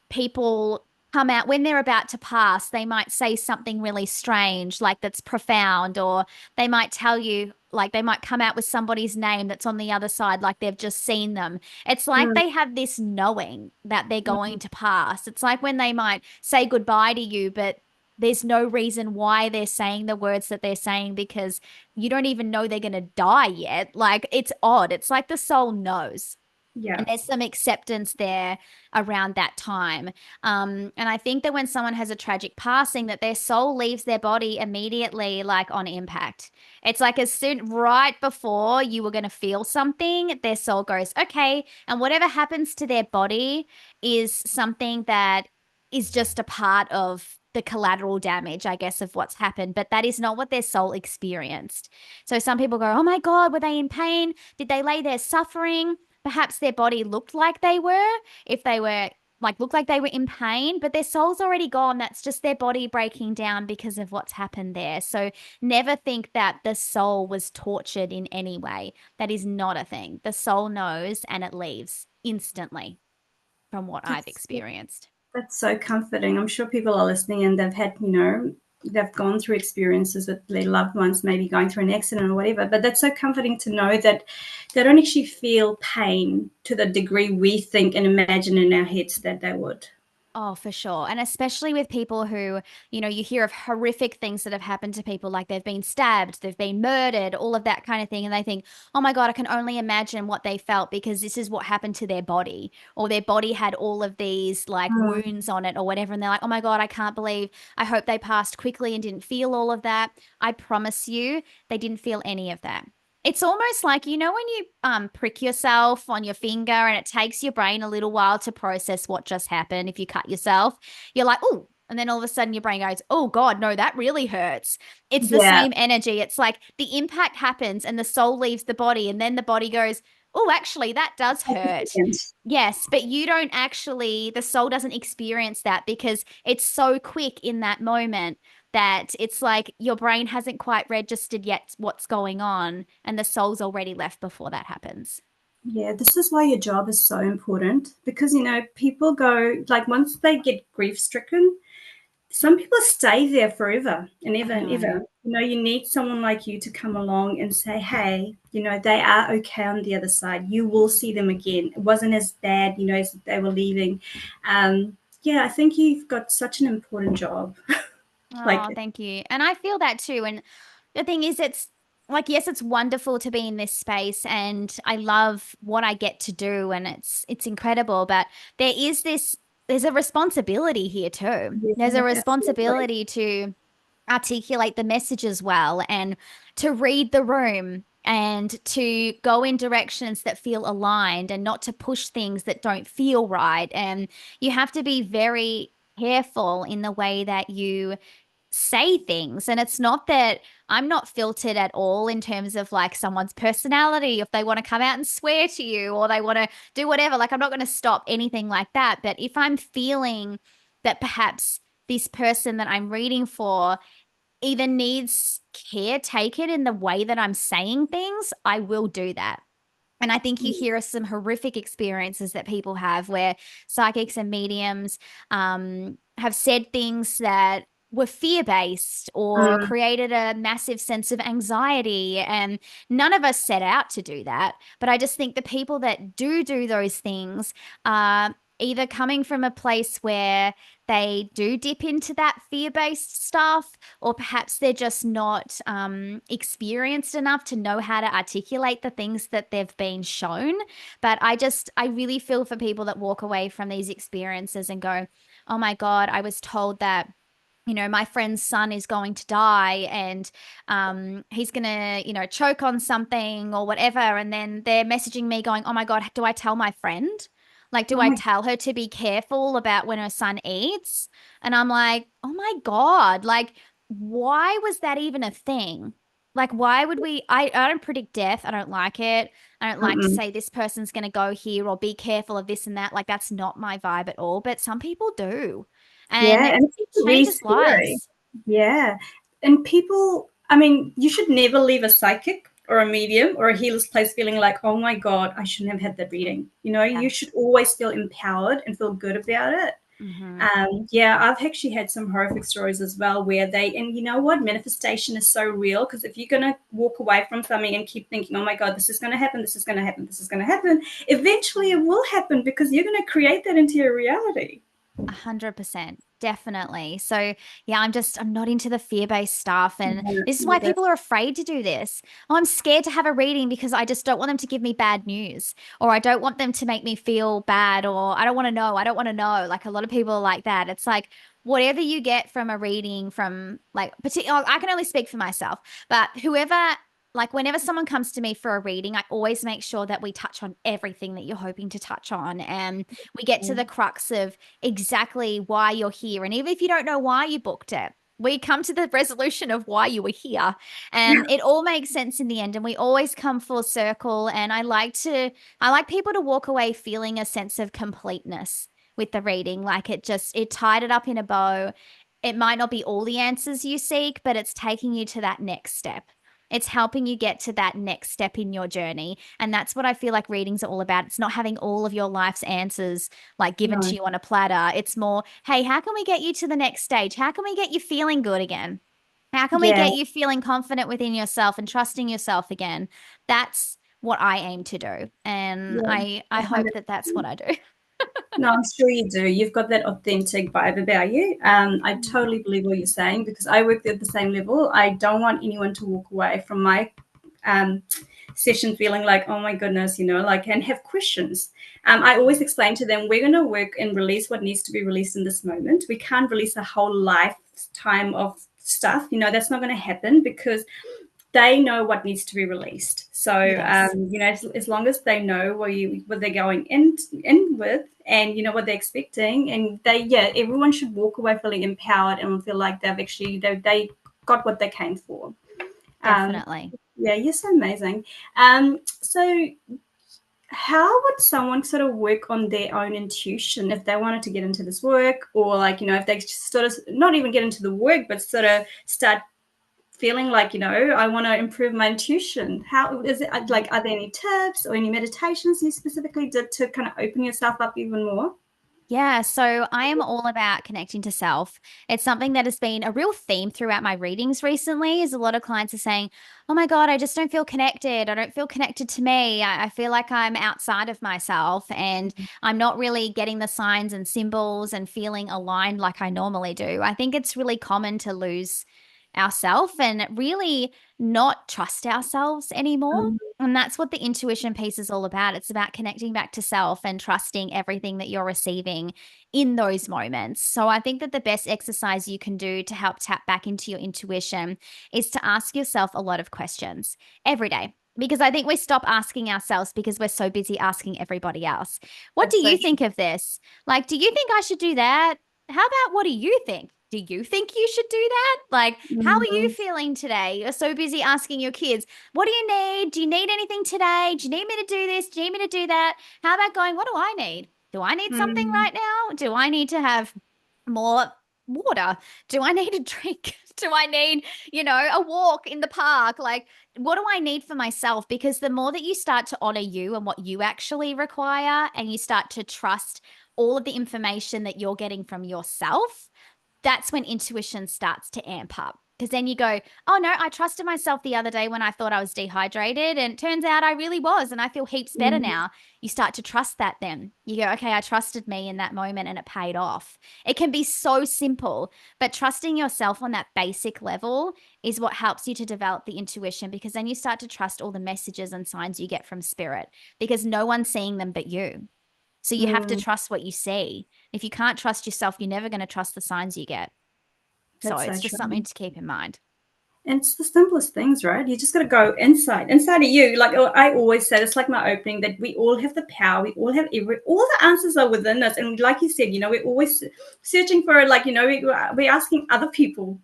people come out when they're about to pass, they might say something really strange, like that's profound, or they might tell you, like they might come out with somebody's name that's on the other side, like they've just seen them. It's like mm, they have this knowing that they're mm. going to pass. It's like when they might say goodbye to you, but there's no reason why they're saying the words that they're saying because you don't even know they're going to die yet. Like it's odd. It's like the soul knows. And Yeah. there's some acceptance there around that time. And I think that when someone has a tragic passing, that their soul leaves their body immediately, like on impact. It's like as soon, right before you were going to feel something, their soul goes, okay. And whatever happens to their body is something that is just a part of the collateral damage, I guess, of what's happened. But that is not what their soul experienced. So some people go, oh my God, were they in pain? Did they lay there suffering? Perhaps their body looked like they were, if they were like looked like they were in pain, but their soul's already gone. That's just their body breaking down because of what's happened there. So never think that the soul was tortured in any way. That is not a thing. The soul knows and it leaves instantly from what I've That's experienced. that's so comforting. I'm sure people are listening and they've had, they've gone through experiences with their loved ones, maybe going through an accident or whatever. But that's so comforting to know that they don't actually feel pain to the degree we think and imagine in our heads that they would. Oh, for sure. And especially with people who, you hear of horrific things that have happened to people, like they've been stabbed, they've been murdered, all of that kind of thing. And they think, oh my God, I can only imagine what they felt because this is what happened to their body, or their body had all of these like Mm, wounds on it or whatever. And they're like, oh my God, I can't believe, I hope they passed quickly and didn't feel all of that. I promise you, they didn't feel any of that. It's almost like, when you prick yourself on your finger and it takes your brain a little while to process what just happened. If you cut yourself, you're like, oh, and then all of a sudden your brain goes, oh God, no, that really hurts. It's the yeah. same energy. It's like the impact happens and the soul leaves the body, and then the body goes, oh, actually, that does hurt. Yes, but you don't actually, the soul doesn't experience that because it's so quick in that moment that it's like your brain hasn't quite registered yet what's going on, and the soul's already left before that happens. Yeah, this is why your job is so important because, people go, like, once they get grief stricken, some people stay there forever and ever and ever. You need someone like you to come along and say, hey, they are okay on the other side. You will see them again. It wasn't as bad, as they were leaving. Yeah, I think you've got such an important job. Oh, thank you. And I feel that too. And the thing is, it's like, yes, it's wonderful to be in this space and I love what I get to do and it's incredible. But there is there's a responsibility here too. There's a Yeah, absolutely. responsibility to articulate the message as well and to read the room and to go in directions that feel aligned and not to push things that don't feel right. And you have to be very careful in the way that you say things. And it's not that I'm not filtered at all in terms of like someone's personality, if they want to come out and swear to you or they want to do whatever. Like, I'm not going to stop anything like that. But if I'm feeling that perhaps this person that I'm reading for either needs care taken in the way that I'm saying things, I will do that. And I think you hear some horrific experiences that people have where psychics and mediums have said things that were fear based or Mm, created a massive sense of anxiety. And none of us set out to do that. But I just think the people that do those things are either coming from a place where they do dip into that fear based stuff, or perhaps they're just not experienced enough to know how to articulate the things that they've been shown. But I really feel for people that walk away from these experiences and go, oh my God, I was told that my friend's son is going to die and he's going to, choke on something or whatever. And then they're messaging me going, oh my God, do I tell my friend? Like, do oh I my, tell her to be careful about when her son eats? And I'm like, oh my God, like, why was that even a thing? Like, why would we? I don't predict death. I don't like it. I don't like to mm-mm. say this person's going to go here or be careful of this and that. Like, that's not my vibe at all. But some people do. And Yeah, and it it's really changes scary. lives. Yeah. And people, I mean, you should never leave a psychic or a medium or a healer's place feeling like, oh my God, I shouldn't have had that reading. Yeah. You should always feel empowered and feel good about it. Hmm. Yeah, I've actually had some horrific stories as well where and you know what? Manifestation is so real because if you're going to walk away from something and keep thinking, oh my God, this is going to happen, this is going to happen, this is going to happen, eventually it will happen because you're going to create that into your reality. 100%. Definitely. So, yeah, I'm not into the fear-based stuff. And Yeah, this is why neither. people are afraid to do this. Oh, I'm scared to have a reading because I just don't want them to give me bad news, or I don't want them to make me feel bad, or I don't want to know. I don't want to know. Like, a lot of people are like that. It's like whatever you get from a reading from like, I can only speak for myself, but like whenever someone comes to me for a reading, I always make sure that we touch on everything that you're hoping to touch on. And we get to the crux of exactly why you're here. And even if you don't know why you booked it, we come to the resolution of why you were here. And it all makes sense in the end. And we always come full circle. And I like people to walk away feeling a sense of completeness with the reading. Like it tied it up in a bow. It might not be all the answers you seek, but it's taking you to that next step. It's helping you get to that next step in your journey. And that's what I feel like readings are all about. It's not having all of your life's answers like given to No. you on a platter. It's more, hey, how can we get you to the next stage? How can we get you feeling good again? How can we Yeah, get you feeling confident within yourself and trusting yourself again? That's what I aim to do. And yeah, I hope that that's 100%. what I do. No, I'm sure you do. You've got that authentic vibe about you. I Mm. totally believe what you're saying because I work at the same level. I don't want anyone to walk away from my um, session feeling like, oh my goodness, like, and have questions. I always explain to them, we're going to work and release what needs to be released in this moment. We can't release a whole lifetime of stuff. That's not going to happen because they know what needs to be released. So, Yes, as long as they know what they're going in with, and what they're expecting, and everyone should walk away feeling empowered and feel like they got what they came for. Um, definitely. yeah, you're so amazing. So how would someone sort of work on their own intuition if they wanted to get into this work, or like if they just sort of not even get into the work, but sort of start feeling like, I want to improve my intuition? How is it, Mm. like, are there any tips or any meditations you specifically did to kind of open yourself up even more? Yeah, so I am all about connecting to self. It's something that has been a real theme throughout my readings recently, is a lot of clients are saying, "Oh my God, I just don't feel connected. I don't feel connected to me. I feel like I'm outside of myself and I'm not really getting the signs and symbols and feeling aligned like I normally do." I think it's really common to lose ourself and really not trust ourselves anymore. Mm, And that's what the intuition piece is all about. It's about connecting back to self and trusting everything that you're receiving in those moments. So I think that the best exercise you can do to help tap back into your intuition is to ask yourself a lot of questions every day. Because I think we stop asking ourselves because we're so busy asking everybody else. What do that's so you think of this? Like, do you think I should do that? How about what do you think? Do you think you should do that? Like, how are you true. feeling today? You're so busy asking your kids, what do you need? Do you need anything today? Do you need me to do this? Do you need me to do that? How about going, what do I need? Do I need something Mm, right now? Do I need to have more water? Do I need a drink? Do I need, a walk in the park? Like, what do I need for myself? Because the more that you start to honor you and what you actually require, and you start to trust all of the information that you're getting from yourself, that's when intuition starts to amp up. Because then you go, oh no, I trusted myself the other day when I thought I was dehydrated. And it turns out I really was. And I feel heaps better mm, now. You start to trust that then. You go, okay, I trusted me in that moment and it paid off. It can be so simple, but trusting yourself on that basic level is what helps you to develop the intuition, because then you start to trust all the messages and signs you get from spirit, because no one's seeing them but you. So you have to mm, trust what you see. If you can't trust yourself, you're never going to trust the signs you get. So that's so it's just something true. to keep in mind. And it's the simplest things, right? You just got to go inside of you. Like I always said, it's like my opening that we all have the power. We all have all the answers are within us. And like you said, we're always searching for it. Like, we're asking other people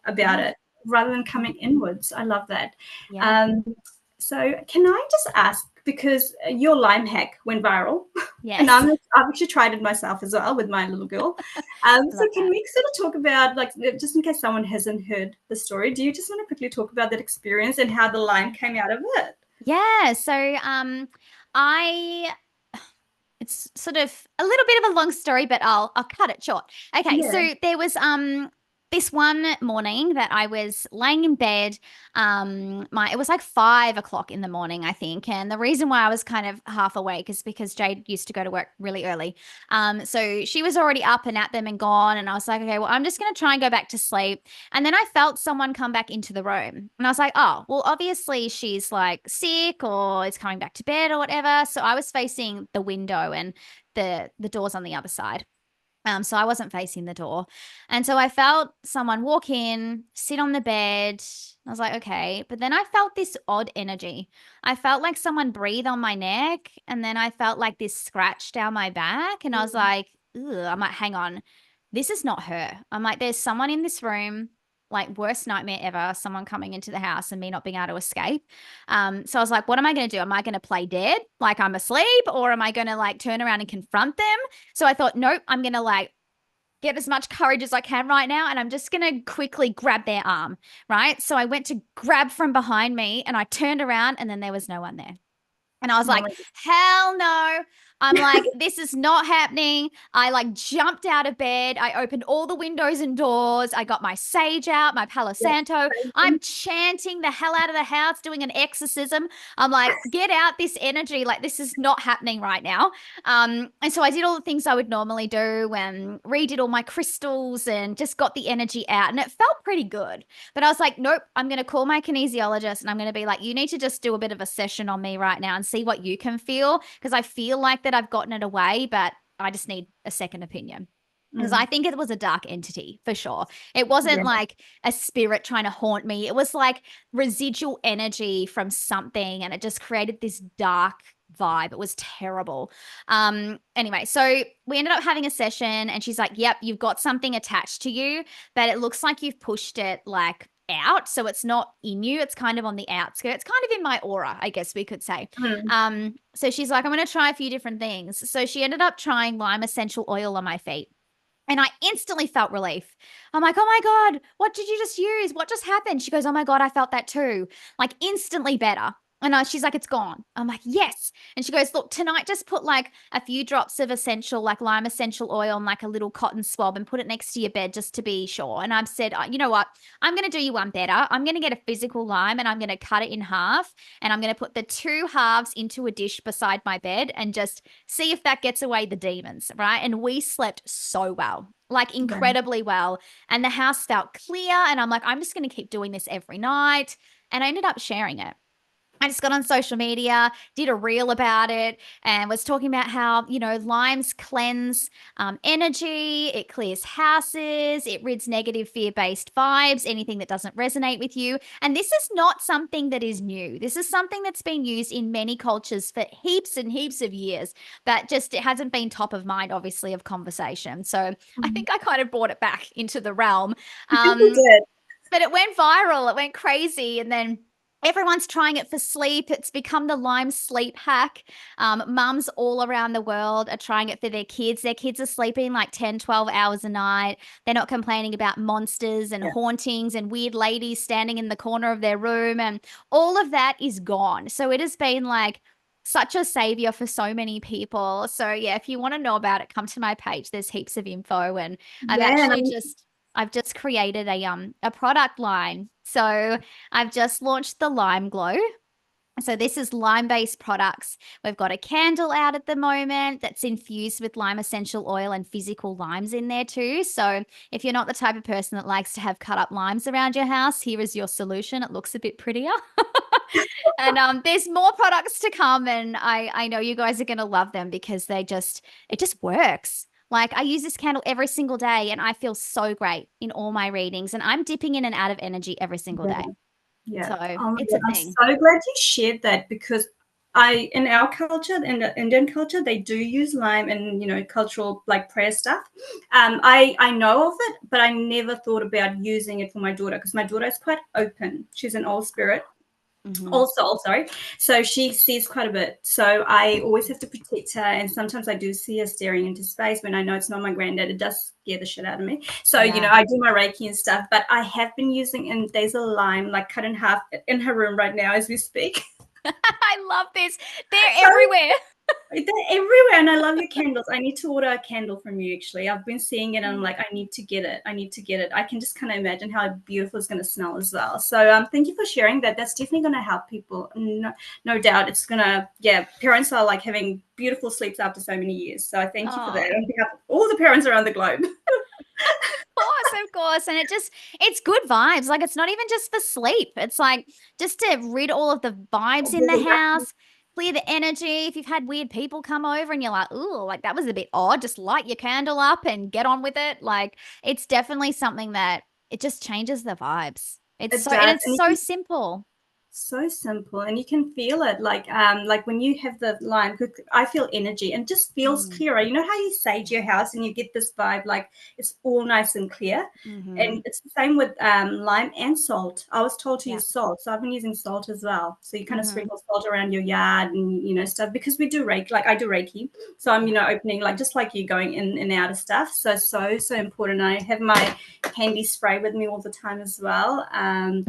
about Yeah. it rather than Yeah. coming inwards. I love that. Yeah. Um, so can I just ask, because your lime hack went viral, and Yes. I've actually tried it myself as well with my little girl. I So love can that. we sort of talk about, like, just in case someone hasn't heard the story, do you just want to quickly talk about that experience and how the lime came out of it? Yeah. So I it's sort of a little bit of a long story, but I'll cut it short. Okay, Yeah. so there was this one morning that I was laying in bed. My It was like 5 o'clock in the morning, I think. And the reason why I was kind of half awake is because Jade used to go to work really early. So she was already up and at them and gone. And I was like, okay, well, I'm just gonna try and go back to sleep. And then I felt someone come back into the room. And I was like, oh, well, obviously she's like sick or is coming back to bed or whatever. So I was facing the window and the door's on the other side. So I wasn't facing the door. And so I felt someone walk in, sit on the bed. I was like, okay. But then I felt this odd energy. I felt like someone breathe on my neck. And then I felt like this scratch down my back. And I was like, ugh, I'm like, hang on. This is not her. I'm like, there's someone in this room, like worst nightmare ever, someone coming into the house and me not being able to escape. So I was like, what am I going to do? Am I going to play dead like I'm asleep, or am I going to like turn around and confront them? So I thought, nope, I'm going to like get as much courage as I can right now. And I'm just going to quickly grab their arm. Right. So I went to grab from behind me and I turned around and then there was no one there. And I was Oh like, my hell no. I'm like, this is not happening. I like jumped out of bed. I opened all the windows and doors. I got my sage out, my Palo God. Santo. I'm chanting the hell out of the house, doing an exorcism. I'm like, get out this energy. Like, this is not happening right now. And so I did all the things I would normally do and redid all my crystals and just got the energy out. And it felt pretty good. But I was like, nope, I'm going to call my kinesiologist and I'm going to be like, you need to just do a bit of a session on me right now and see what you can feel. Because I feel like that I've gotten it away, but I just need a second opinion. Because I Mm, think it was a dark entity for sure. It wasn't yeah. like a spirit trying to haunt me. It was like residual energy from something, and it just created this dark vibe. It was terrible. Anyway, so we ended up having a session, and she's like, yep, you've got something attached to you, but it looks like you've pushed it like out. So it's not in you, it's kind of on the outskirts, kind of in my aura, I guess we could say. Mm, So she's like, I'm going to try a few different things. So she ended up trying lime essential oil on my feet. And I instantly felt relief. I'm like, oh my God, what did you just use? What just happened? She goes, oh my God, I felt that too. Like instantly better. And she's like, it's gone. I'm like, yes. And she goes, look, tonight just put like a few drops of essential, like lime essential oil on like a little cotton swab and put it next to your bed just to be sure. And I've said, you know what? I'm going to do you one better. I'm going to get a physical lime and I'm going to cut it in half. And I'm going to put the two halves into a dish beside my bed and just see if that gets away the demons. Right. And we slept so well, like Yeah. incredibly well. And the house felt clear. And I'm like, I'm just going to keep doing this every night. And I ended up sharing it. I just got on social media, did a reel about it, and was talking about how, limes cleanse energy, it clears houses, it rids negative fear based vibes, anything that doesn't resonate with you. And this is not something that is new. This is something that's been used in many cultures for heaps and heaps of years, but just it hasn't been top of mind, obviously, of conversation. So I Mhm. think I kind of brought it back into the realm. I think you did. But it went viral, it went crazy. And then everyone's trying it for sleep. It's become the lime sleep hack. Mums all around the world are trying it for their kids. Their kids are sleeping like 10, 12 hours a night. They're not complaining about monsters and Yeah. hauntings and weird ladies standing in the corner of their room. And all of that is gone. So it has been like such a savior for so many people. So yeah, if you want to know about it, come to my page. There's heaps of info. And I've Yeah, and actually I've just created a product line. So I've just launched the Lime Glow. So this is lime-based products. We've got a candle out at the moment that's infused with lime essential oil and physical limes in there too. So if you're not the type of person that likes to have cut up limes around your house, here is your solution. It looks a bit prettier. And there's more products to come, and I know you guys are gonna love them because it just works. Like I use this candle every single day and I feel so great in all my readings, and I'm dipping in and out of energy every single yeah, day. yeah. So Oh my it's God, a I'm thing. so glad you shared that because in our culture, in the Indian culture, they do use lime and cultural like prayer stuff. I know of it, but I never thought about using it for my daughter because my daughter is quite open. She's an old spirit, Hmm. all soul, sorry. So she sees quite a bit. So I always have to protect her. And sometimes I do see her staring into space when I know it's not my granddad. It does scare the shit out of me. So, Yeah. I do my Reiki and stuff, but I have been using, and there's a lime like cut in half in her room right now as we speak. I love this. They're So everywhere. they're everywhere, and I love your candles. I need to order a candle from you, actually. I've been seeing it, and I'm like, I need to get it. I need to get it. I can just kind of imagine how beautiful it's going to smell as well. So thank you for sharing that. That's definitely going to help people. No doubt it's going to, yeah, parents are like having beautiful sleeps after so many years. So I thank you for that Oh, on behalf of all the parents around the globe. course, of course. And it's good vibes. Like it's not even just for sleep. It's like just to rid all of the vibes in the house, clear the energy. If you've had weird people come over and you're like, ooh, like that was a bit odd, just light your candle up and get on with it. Like it's definitely something that it just changes the vibes. It And does. it's And you so can simple. so simple, and you can feel it like when you have the lime, I feel energy and it just feels Mm, clearer. You know how you sage your house and you get this vibe like it's all nice and clear. mm-hmm. And it's the same with lime and salt. I was told to Yeah. use salt, so I've been using salt as well. So you kind of Mm-hmm. sprinkle salt around your yard and stuff, because we do Reiki, like I do Reiki. So I'm Yeah. opening, like just like you, going in and out of stuff. So important. I have my handy spray with me all the time as well.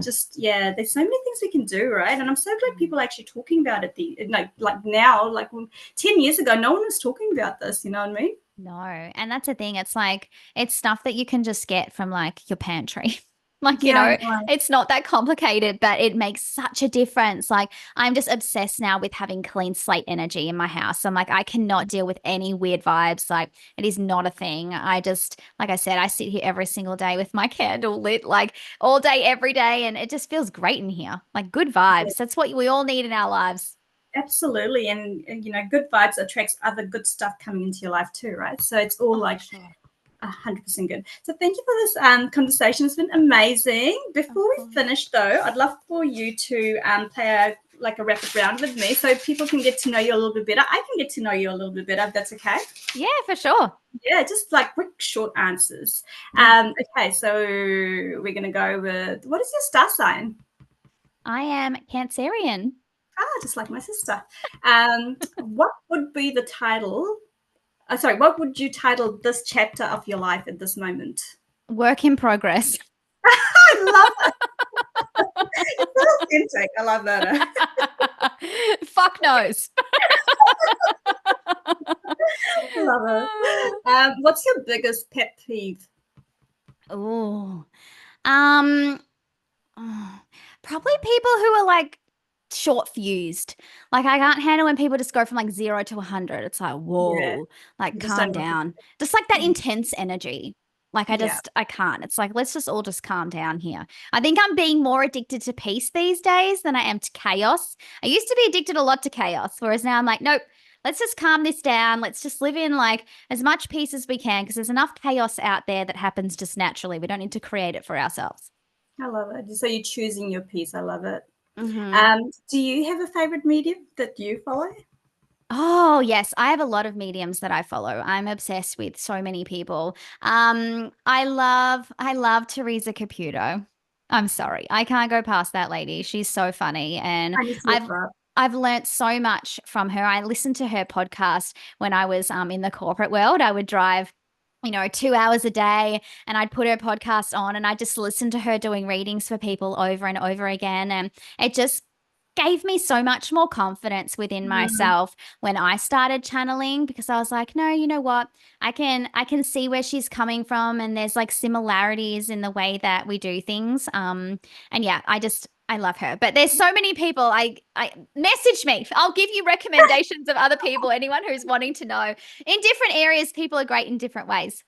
Just, yeah, there's so many things we can do, right? And I'm so glad people are actually talking about it. Like now, like 10 years ago, no one was talking about this. You know what I mean? No. And that's the thing. It's like, it's stuff that you can just get from like your pantry. Like, Yeah, I know. it's not that complicated, but it makes such a difference. Like, I'm just obsessed now with having clean slate energy in my house. I'm like, I cannot deal with any weird vibes. Like, it is not a thing. I just, like I said, I sit here every single day with my candle lit, like all day, every day. And it just feels great in here. Like, good Yeah, vibes. That's what we all need in our lives. absolutely. And good vibes attracts other good stuff coming into your life too, right? So it's all Oh, for like sure. 100% good. So thank you for this conversation. It's been amazing. Of Before we course. finish, though, I'd love for you to play a rapid round with me, so people can get to know you a little bit better. I can get to know you a little bit better, if that's okay. Yeah, for sure. Yeah, just like quick, short answers. Yeah. Okay, so we're gonna go with, what is your star sign? I am Cancerian. Just like my sister. What would be the title? Sorry, what would you title this chapter of your life at this moment? Work in progress. I love it. It's so authentic. I love that. Fuck knows. Love it. What's your biggest pet peeve? Oh, um, oh, probably people who are like short fused. Like I can't handle when people just go from like 0 to 100. It's like, Yeah, whoa, like you just calm don't want down. Just like that to. intense energy. Like Yeah, I can't. It's like, let's just all just calm down here. I think I'm being more addicted to peace these days than I am to chaos. I used to be addicted a lot to chaos, whereas now I'm like, nope, let's just calm this down. Let's just live in like as much peace as we can because there's enough chaos out there that happens just naturally. We don't need to create it for ourselves. I love it. So you're choosing your piece. I love it. Mm-hmm. Do you have a favorite medium that you follow? Oh, yes, I have a lot of mediums that I follow. I'm obsessed with so many people. I love Teresa Caputo. I'm sorry. I can't go past that lady. She's so funny and I need to look I've her up. I've learnt so much from her. I listened to her podcast when I was in the corporate world. I would drive 2 hours a day and I'd put her podcast on and I just listen to her doing readings for people over and over again. And it just gave me so much more confidence within Mm, myself when I started channeling because I was like, no, you know what? I can see where she's coming from and there's like similarities in the way that we do things. And yeah, I love her. But there's so many people I message me. I'll give you recommendations of other people, anyone who's wanting to know. In different areas, people are great in different ways.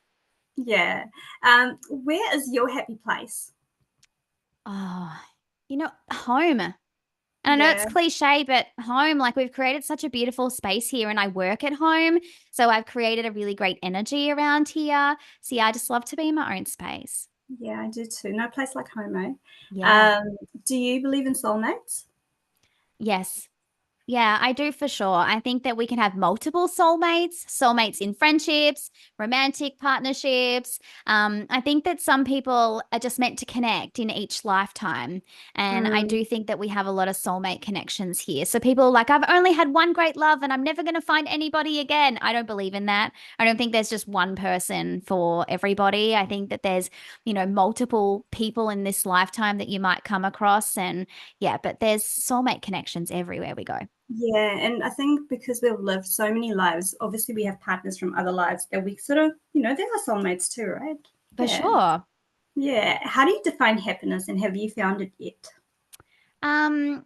yeah. Where is your happy place? Oh, home. And I know it's Yeah, cliche, but home, like we've created such a beautiful space here, and I work at home. So I've created a really great energy around here. So yeah, I just love to be in my own space. yeah, I do too. No place like home, eh? Yeah. Do you believe in soulmates? Yes. Yeah, I do for sure. I think that we can have multiple soulmates, soulmates in friendships, romantic partnerships. I think that some people are just meant to connect in each lifetime. And I Mm, do think that we have a lot of soulmate connections here. So people are like, I've only had one great love and I'm never going to find anybody again. I don't believe in that. I don't think there's just one person for everybody. I think that there's, multiple people in this lifetime that you might come across. And yeah, but there's soulmate connections everywhere we go. yeah, and I think because we've lived so many lives, obviously we have partners from other lives that we sort of, they're our soulmates too, right? For Yeah, sure. yeah. How do you define happiness, and have you found it yet? Um,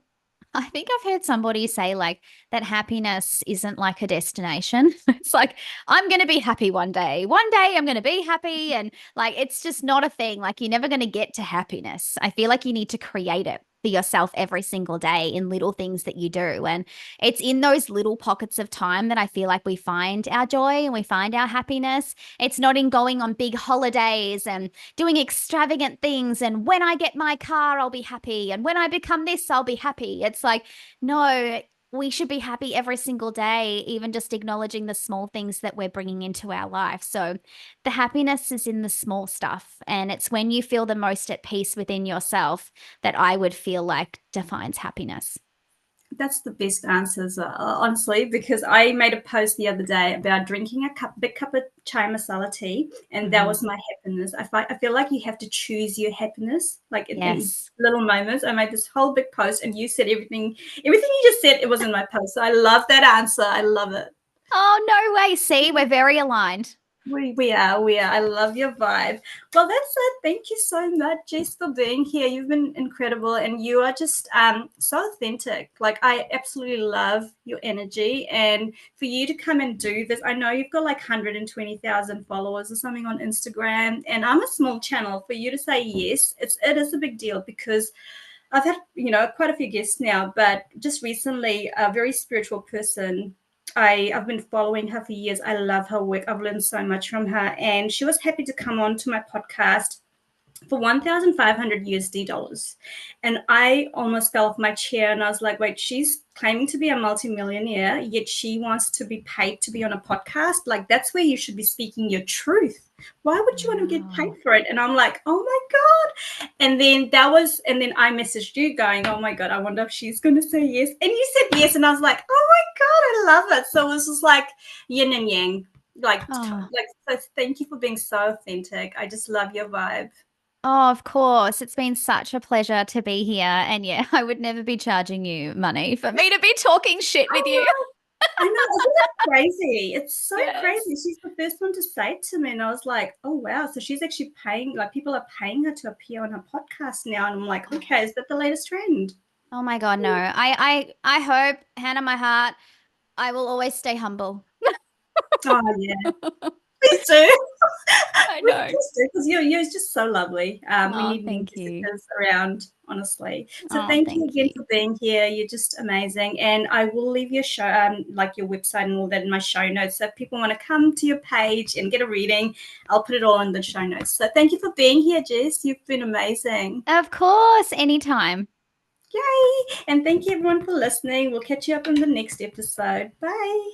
I think I've heard somebody say like that happiness isn't like a destination. It's like I'm going to be happy one day. One day I'm going to be happy and like it's just not a thing. Like you're never going to get to happiness. I feel like you need to create it for yourself every single day in little things that you do. And it's in those little pockets of time that I feel like we find our joy and we find our happiness. It's not in going on big holidays and doing extravagant things. And when I get my car, I'll be happy. And when I become this, I'll be happy. It's like, no, we should be happy every single day, even just acknowledging the small things that we're bringing into our life. So the happiness is in the small stuff. And it's when you feel the most at peace within yourself that I would feel like defines happiness. That's the best answers, honestly, because I made a post the other day about drinking a big cup of chai masala tea, and that Mhm. was my happiness. I feel like you have to choose your happiness, like in Yes. little moments. I made this whole big post, and you said everything you just said. It was in my post. So I love that answer. I love it. Oh, no way. See, we're very aligned. We are. I love your vibe. Well, that's it. Thank you so much, Jess, for being here. You've been incredible, and you are just so authentic. Like I absolutely love your energy, and for you to come and do this, I know you've got like 120,000 followers or something on Instagram, and I'm a small channel. For you to say yes, it is a big deal because I've had, quite a few guests now, but just recently, a very spiritual person. I've been following her for years. I love her work. I've learned so much from her, and she was happy to come on to my podcast for 1,500 USD dollars. And I almost fell off my chair and I was like, wait, she's claiming to be a multimillionaire, yet she wants to be paid to be on a podcast. Like, that's where you should be speaking your truth. Why would you want to get paid Wow. for it? And I'm like, oh my God. And then I messaged you going, oh my God, I wonder if she's going to say yes. And you said yes. And I was like, oh my God, I love it. So it was just like yin and yang. Like, Oh, so thank you for being so authentic. I just love your vibe. Oh, of course. It's been such a pleasure to be here. And yeah, I would never be charging you money for me to be talking shit with you. I know, isn't that crazy? It's so crazy. Yes. She's the first one to say it to me, and I was like, oh wow. So she's actually paying, like people are paying her to appear on her podcast now. And I'm like, okay, is that the latest trend? Oh my God, no. I hope, hand on my heart, I will always stay humble. Oh yeah, please do. I We know. just do because you're just so lovely. We Oh, need more thank you. Jessicas around, honestly. So Oh, thank you thank again you. for being here. You're just amazing, and I will leave your show, like your website and all that, in my show notes. So if people want to come to your page and get a reading, I'll put it all in the show notes. So thank you for being here, Jess. You've been amazing. Of course, anytime. Yay! And thank you everyone for listening. We'll catch you up in the next episode. Bye.